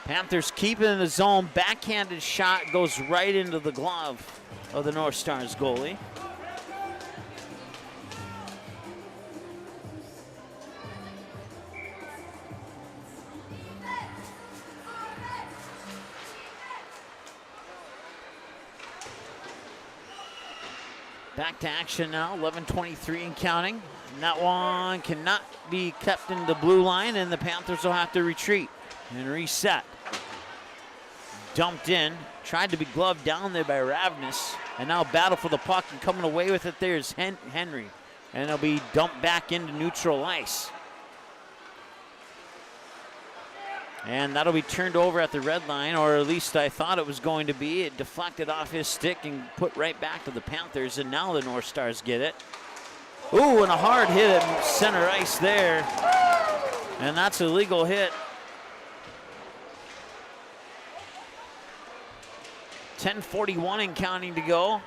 Panthers keep it in the zone. Backhanded shot goes right into the glove of the North Stars goalie. Back to action now, 11:23 and counting. And that one cannot be kept in the blue line, and the Panthers will have to retreat and reset. Dumped in, tried to be gloved down there by Ravnus, and now battle for the puck, and coming away with it there is Henry. And it'll be dumped back into neutral ice. And that'll be turned over at the red line, or at least I thought it was going to be. It deflected off his stick and put right back to the Panthers, and now the North Stars get it. Ooh, and a hard hit at center ice there. And that's a legal hit. 10:41 and counting to go.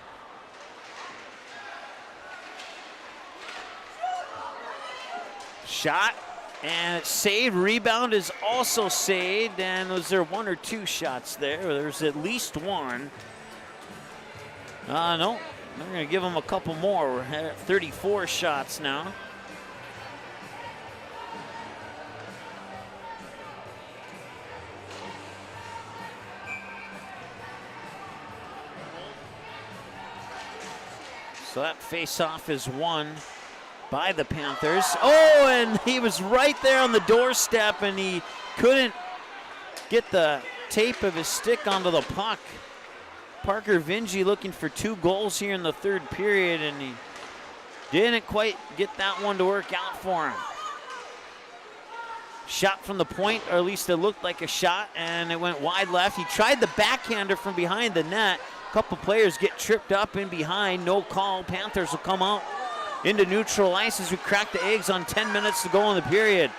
Shot, and it's saved. Rebound is also saved. And was there 1 or 2 shots there? There's at least 1. No, they're going to give them a couple more. We're at 34 shots now. So that face-off is won by the Panthers. Oh, and he was right there on the doorstep, and he couldn't get the tape of his stick onto the puck. Parker Vingy looking for 2 goals here in the 3rd period, and he didn't quite get that one to work out for him. Shot from the point, or at least it looked like a shot, and it went wide left. He tried the backhander from behind the net. Couple players get tripped up in behind, no call. Panthers will come out into neutral ice as we crack the eggs on 10 minutes to go in the period.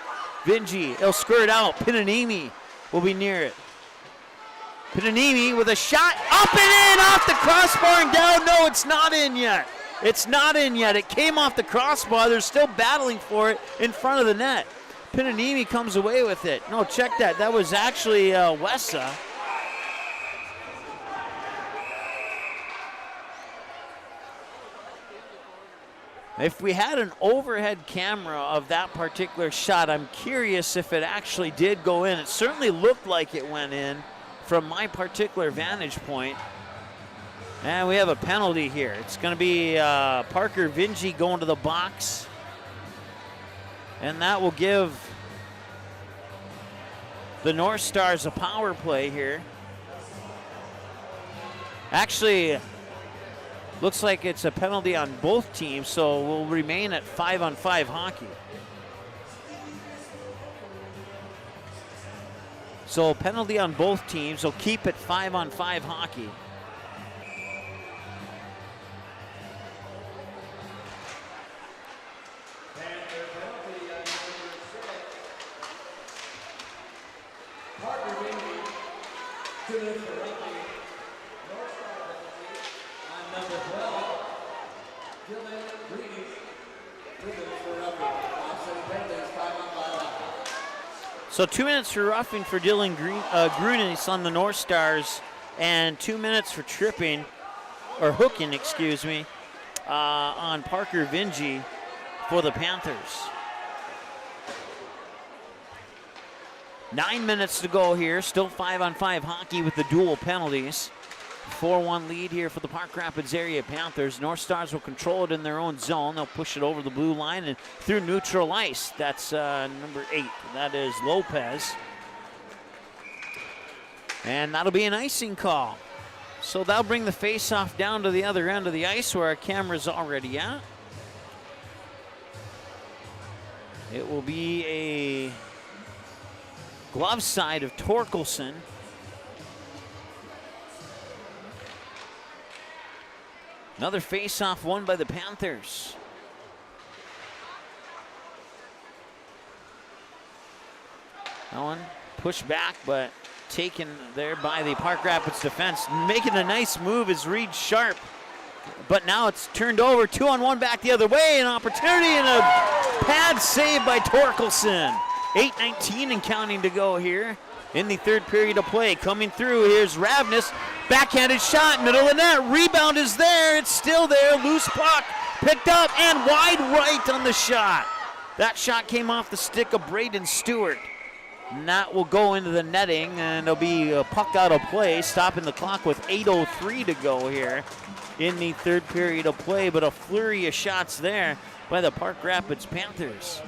Vingy, he'll squirt out. Pinanimi will be near it. Pinanimi with a shot up and in, off the crossbar and down. No, it's not in yet. It's not in yet. It came off the crossbar. They're still battling for it in front of the net. Pinanimi comes away with it. No, check that. That was actually Wessa. If we had an overhead camera of that particular shot, I'm curious if it actually did go in. It certainly looked like it went in from my particular vantage point. And we have a penalty here. It's going to be Parker Vingy going to the box. And that will give the North Stars a power play here. Actually, looks like it's a penalty on both teams, so we'll remain at 5-on-5 hockey. So penalty on both teams, will keep it 5-on-5 hockey. So 2 minutes for roughing for Dylan Grunice on the North Stars, and 2 minutes for tripping or hooking, excuse me, on Parker Vingy for the Panthers. 9 minutes to go here. Still 5-on-5 hockey with the dual penalties. 4-1 lead here for the Park Rapids area Panthers. North Stars will control it in their own zone. They'll push it over the blue line and through neutral ice. That's number 8. That is Lopez. And that'll be an icing call. So that'll bring the face-off down to the other end of the ice where our camera's already at. It will be a glove side of Torkelson. Another face-off won by the Panthers. That one pushed back, but taken there by the Park Rapids defense. Making a nice move is Reed Sharp. But now it's turned over, 2-on-1 back the other way. An opportunity and a pad save by Torkelson. 8:19 and counting to go here in the third period of play. Coming through, here's Ravnus. Backhanded shot, middle of the net. Rebound is there. It's still there. Loose puck picked up and wide right on the shot. That shot came off the stick of Braden Stewart. And that will go into the netting, and there'll be a puck out of play, stopping the clock with 8:03 to go here in the third period of play. But a flurry of shots there by the Park Rapids Panthers.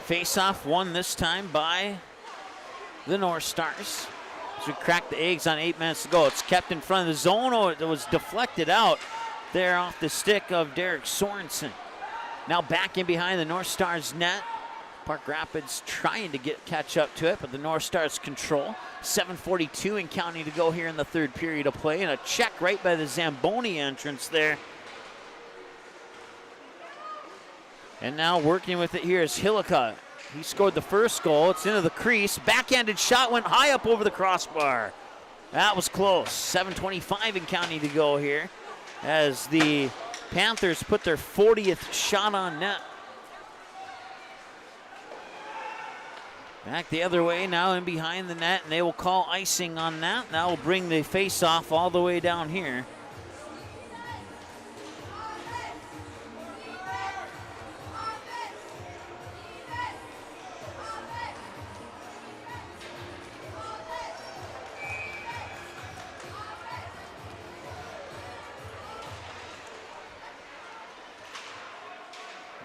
Face-off won this time by the North Stars. As we crack the eggs on 8 minutes to go. It's kept in front of the zone. Oh, it was deflected out there off the stick of Derek Sorensen. Now back in behind the North Stars net. Park Rapids trying to catch up to it, but the North Stars control. 7:42 and counting to go here in the third period of play. And a check right by the Zamboni entrance there. And now working with it here is Hillica. He scored the first goal. It's into the crease. Backhanded shot went high up over the crossbar. That was close. 7:25 and counting to go here as the Panthers put their 40th shot on net. Back the other way now in behind the net, and they will call icing on that. That will bring the face-off all the way down here.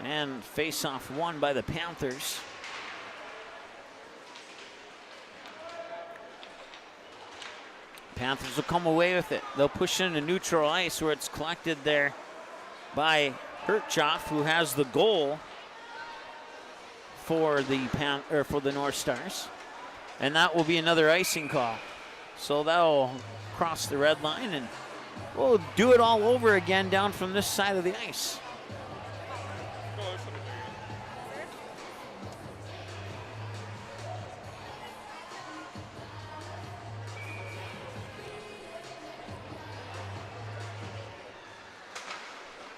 And face-off won by the Panthers. Panthers will come away with it. They'll push into neutral ice where it's collected there by Herchoff, who has the goal for the North Stars. And that will be another icing call. So that'll cross the red line, and we'll do it all over again down from this side of the ice.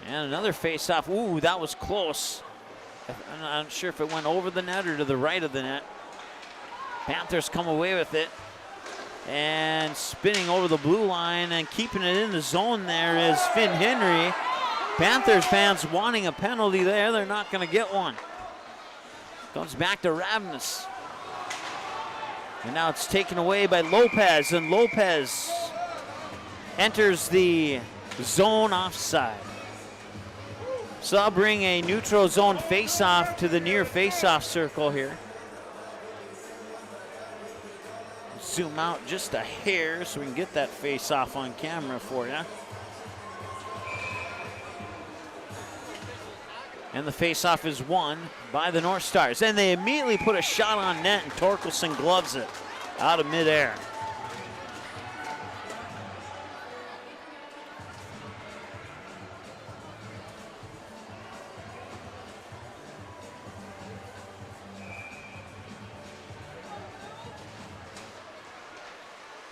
And another face-off. Ooh, that was close. I'm not sure if it went over the net or to the right of the net. Panthers come away with it. And spinning over the blue line and keeping it in the zone there is Finn Henry. Panthers fans wanting a penalty there. They're not going to get one. Comes back to Ravnus. And now it's taken away by Lopez. And Lopez enters the zone offside. So I'll bring a neutral zone face-off to the near face-off circle here. Zoom out just a hair so we can get that face-off on camera for you. And the face-off is won by the North Stars. And they immediately put a shot on net, and Torkelson gloves it out of midair.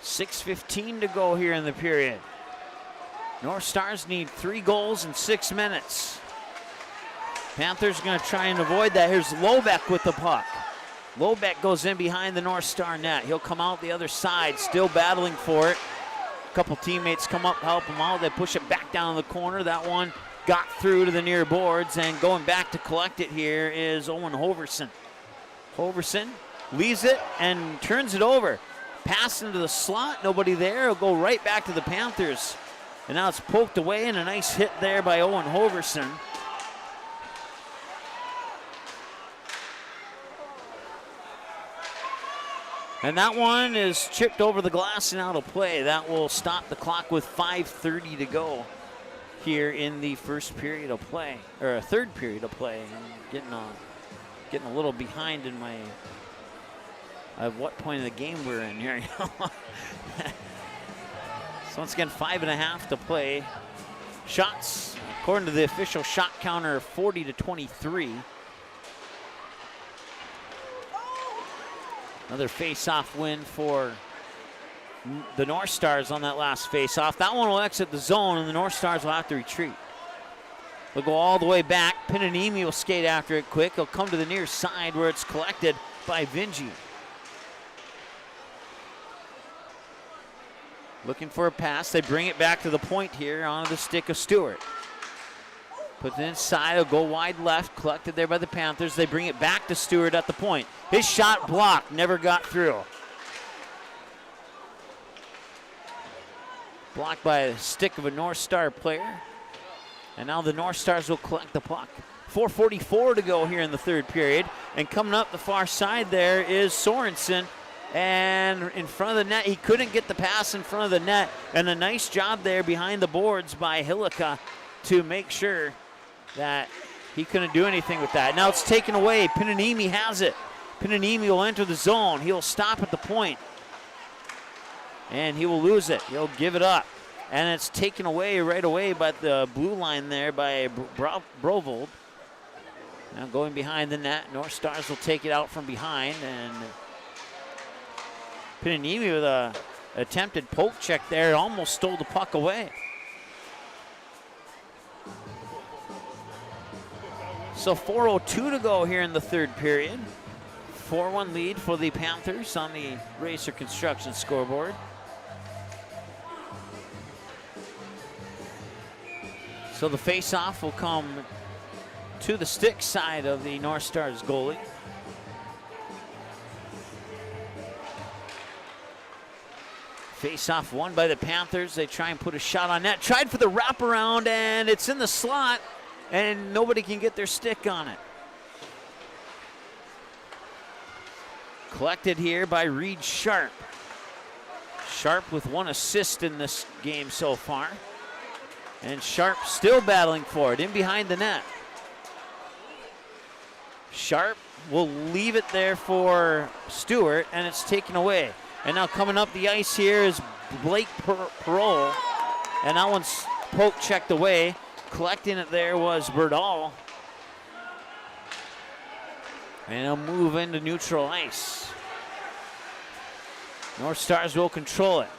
.6:15 to go here in the period. North Stars need 3 goals in 6 minutes. Panthers going to try and avoid that. Here's Lobeck with the puck. Lobeck goes in behind the North Star net. He'll come out the other side, still battling for it. A couple teammates come up, help him out. They push it back down the corner. That one got through to the near boards, and going back to collect it here is Owen Hoverson. Hoverson leaves it and turns it over. Pass into the slot, nobody there. It'll go right back to the Panthers. And now it's poked away, and a nice hit there by Owen Hoverson. And that one is chipped over the glass and out of play. That will stop the clock with 5:30 to go here in the first period of play, or a third period of play. I'm getting a little behind in my what point of the game we're in here. So once again, 5.5 to play. Shots, according to the official shot counter, 40-23. Another face-off win for the North Stars on that last face-off. That one will exit the zone, and the North Stars will have to retreat. They'll go all the way back. Pinanimi will skate after it quick. He'll come to the near side where it's collected by Vinci. Looking for a pass. They bring it back to the point here onto the stick of Stewart. Put it inside, it'll go wide left, collected there by the Panthers. They bring it back to Stewart at the point. His shot blocked, never got through. Blocked by a stick of a North Star player. And now the North Stars will collect the puck. 4:44 to go here in the third period. And coming up the far side there is Sorensen. And in front of the net, he couldn't get the pass in front of the net. And a nice job there behind the boards by Hillica to make sure that he couldn't do anything with that. Now it's taken away. Pinanimi has it. Pinanimi will enter the zone. He'll stop at the point. And he will lose it. He'll give it up. And it's taken away right away by the blue line there by Brovold. Now going behind the net. North Stars will take it out from behind. And Pinanimi with a attempted poke check there. Almost stole the puck away. So 4:02 to go here in the third period. 4-1 lead for the Panthers on the Racer Construction scoreboard. So the face-off will come to the stick side of the North Stars goalie. Face-off won by the Panthers. They try and put a shot on net. Tried for the wraparound, and it's in the slot. And nobody can get their stick on it. Collected here by Reed Sharp. Sharp with 1 assist in this game so far. And Sharp still battling for it in behind the net. Sharp will leave it there for Stewart, and it's taken away. And now coming up the ice here is Blake Parole. And that one's poke checked away. Collecting it there was Berdal. And he'll move into neutral ice. North Stars will control it.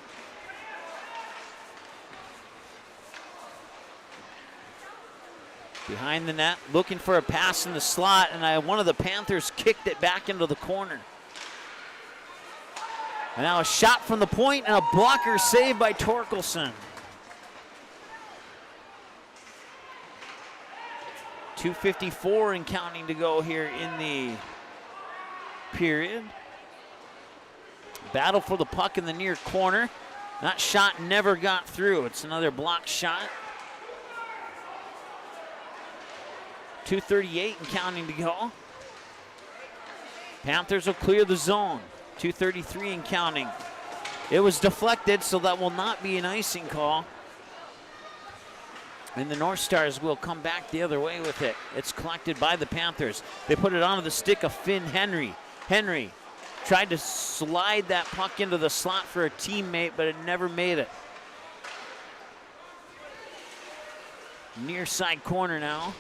Behind the net, looking for a pass in the slot, and one of the Panthers kicked it back into the corner. And now a shot from the point and a blocker saved by Torkelson. 2:54 and counting to go here in the period. Battle for the puck in the near corner. That shot never got through. It's another block shot. 2:38 and counting to go. Panthers will clear the zone. 2:33 and counting. It was deflected, so that will not be an icing call. And the North Stars will come back the other way with it. It's collected by the Panthers. They put it onto the stick of Finn Henry. Henry tried to slide that puck into the slot for a teammate, but it never made it. Near side corner now.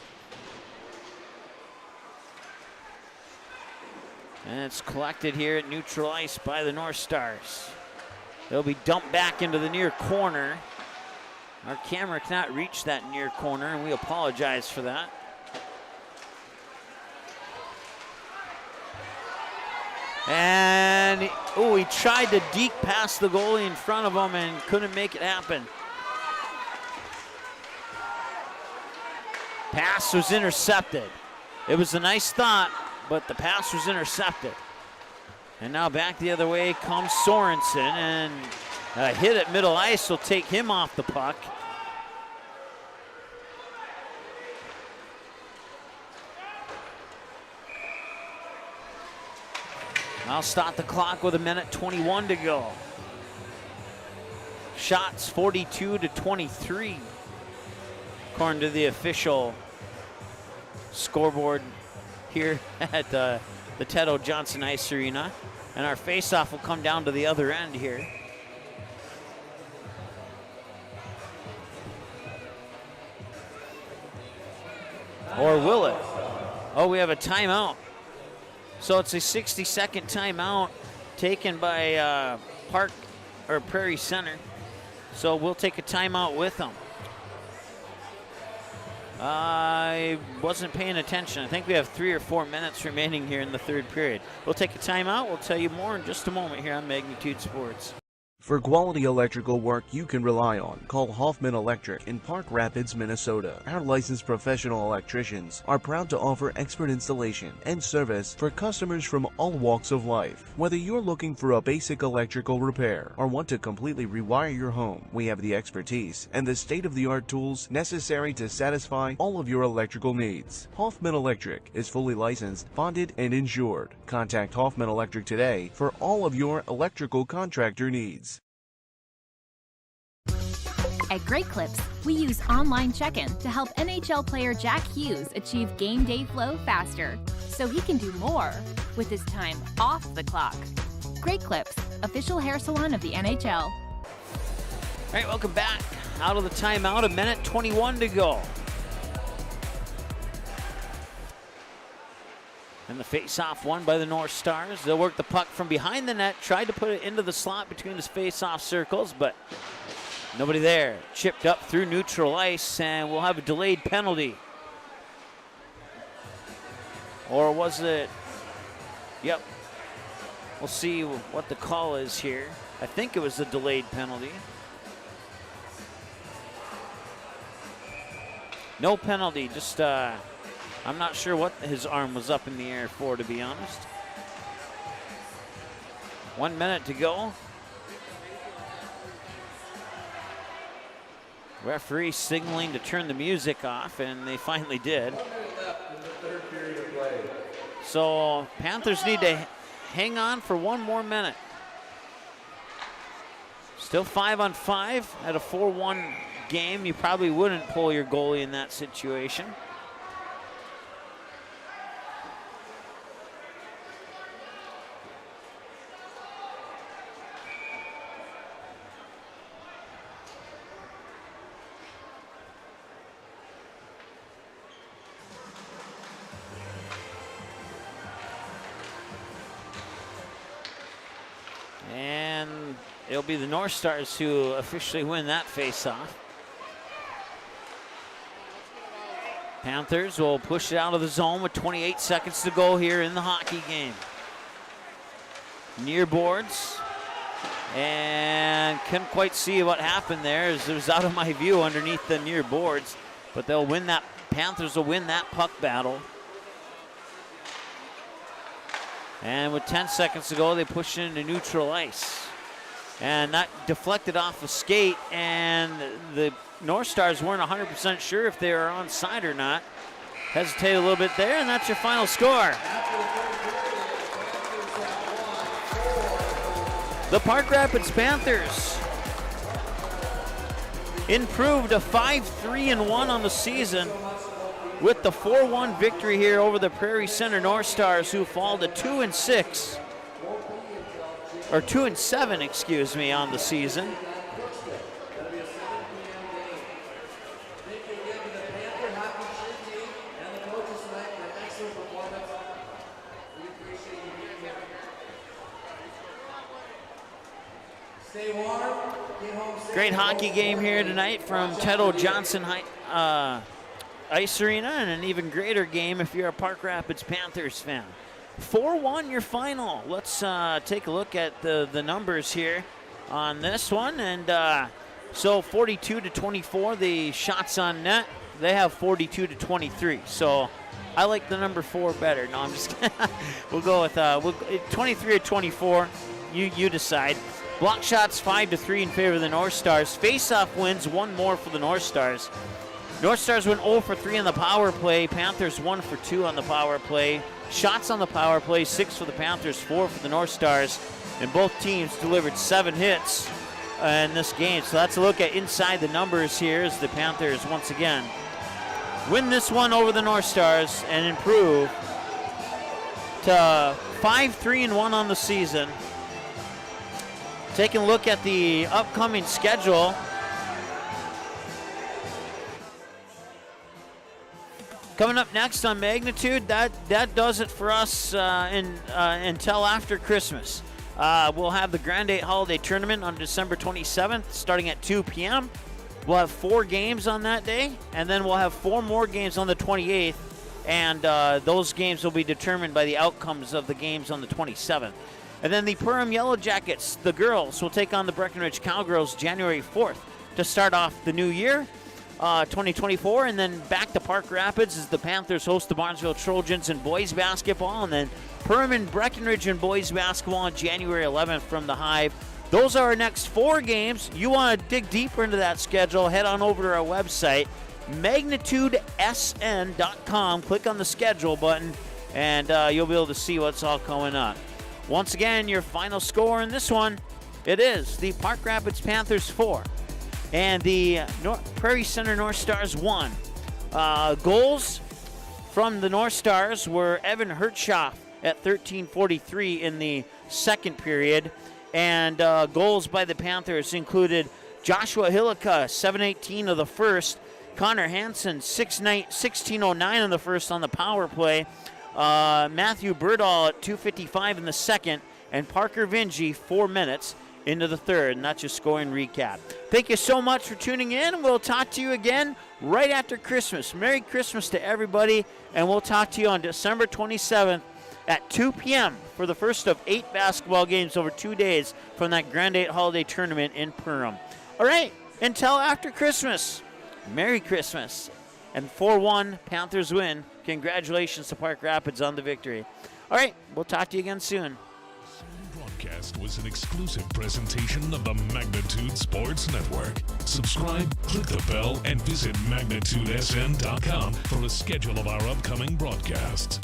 And it's collected here at neutral ice by the North Stars. They'll be dumped back into the near corner. Our camera cannot reach that near corner, and we apologize for that. And, he tried to deke past the goalie in front of him and couldn't make it happen. Pass was intercepted. It was a nice thought, but the pass was intercepted. And now back the other way comes Sorensen, and a hit at middle ice will take him off the puck. I'll stop the clock with 1:21 to go. Shots 42-23, according to the official scoreboard here at the Ted O. Johnson Ice Arena. And our face-off will come down to the other end here. Or will it? Oh, we have a timeout. So it's a 60-second timeout taken by Prairie Center. So we'll take a timeout with them. I wasn't paying attention. I think we have 3 or 4 minutes remaining here in the third period. We'll take a timeout. We'll tell you more in just a moment here on Magnitude Sports. For quality electrical work you can rely on, call Hoffman Electric in Park Rapids, Minnesota. Our licensed professional electricians are proud to offer expert installation and service for customers from all walks of life. Whether you're looking for a basic electrical repair or want to completely rewire your home, we have the expertise and the state-of-the-art tools necessary to satisfy all of your electrical needs. Hoffman Electric is fully licensed, bonded, and insured. Contact Hoffman Electric today for all of your electrical contractor needs. At Great Clips, we use online check-in to help NHL player Jack Hughes achieve game day flow faster, so he can do more with his time off the clock. Great Clips, official hair salon of the NHL. All right, welcome back. Out of the timeout, 1:21 to go. And the face-off won by the North Stars. They'll work the puck from behind the net, tried to put it into the slot between his face-off circles, but nobody there. Chipped up through neutral ice, and we'll have a delayed penalty. Or was it? Yep. We'll see what the call is here. I think it was a delayed penalty. No penalty, just I'm not sure what his arm was up in the air for, to be honest. 1 minute to go. Referee signaling to turn the music off, and they finally did. So Panthers need to hang on for 1 more minute. Still 5-on-5 at a 4-1 game. You probably wouldn't pull your goalie in that situation. And it'll be the North Stars who officially win that face-off. Panthers will push it out of the zone with 28 seconds to go here in the hockey game. Near boards. And couldn't quite see what happened there as it was out of my view underneath the near boards. But they'll win that. Panthers will win that puck battle. And with 10 seconds to go, they push it into neutral ice. And that deflected off a skate, and the North Stars weren't 100% sure if they were onside or not. Hesitated a little bit there, and that's your final score. The Park Rapids Panthers improved to 5-3-1 on the season with the 4-1 victory here over the Prairie Center North Stars, who fall to 2-6, or 2-7, excuse me, on the season. Great hockey game here tonight from Ted O. Johnson Ice Arena, and an even greater game if you're a Park Rapids Panthers fan. 4-1 your final. Let's take a look at the numbers here on this one. And so 42-24, the shots on net. They have 42-23. So I like the number 4 better. No, I'm just kidding. We'll go with 23-24. You decide. Block shots 5-3 in favor of the North Stars. Face-off wins, 1 more for the North Stars. North Stars went 0 for 3 on the power play. Panthers 1 for 2 on the power play. Shots on the power play, 6 for the Panthers, 4 for the North Stars. And both teams delivered 7 hits in this game. So that's a look at inside the numbers here as the Panthers once again win this one over the North Stars and improve to 5-3-1 on the season. Taking a look at the upcoming schedule. Coming up next on Magnitude, that does it for us until after Christmas. We'll have the Grand 8 Holiday Tournament on December 27th, starting at 2 p.m. We'll have 4 games on that day, and then we'll have 4 more games on the 28th, and those games will be determined by the outcomes of the games on the 27th. And then the Perham Yellow Jackets, the girls, will take on the Breckenridge Cowgirls January 4th to start off the new year, 2024. And then back to Park Rapids as the Panthers host the Barnesville Trojans in boys basketball. And then Perham and Breckenridge in boys basketball on January 11th from the Hive. Those are our next 4 games. You want to dig deeper into that schedule, head on over to our website, magnitudesn.com. Click on the schedule button, and you'll be able to see what's all coming up. Once again, your final score in this one, it is the Park Rapids Panthers 4 and the Prairie Center North Stars 1. Goals from the North Stars were Evan Hertschoff at 13:43 in the second period, and goals by the Panthers included Joshua Hillica, 7:18 of the first, Connor Hansen, 16:09 in the first on the power play, Matthew Birdall at 2:55 in the second, and Parker Vingy 4 minutes into the third. And that's your scoring recap. Thank you so much for tuning in. We'll talk to you again right after Christmas. Merry Christmas to everybody, and we'll talk to you on December 27th at 2 p.m. for the first of 8 basketball games over 2 days from that Grand 8 Holiday Tournament in Perham. All right, until after Christmas, Merry Christmas. And 4-1, Panthers win. Congratulations to Park Rapids on the victory. All right, we'll talk to you again soon. Broadcast was an exclusive presentation of the Magnitude Sports Network. Subscribe, click the bell, and visit magnitudesn.com for a schedule of our upcoming broadcasts.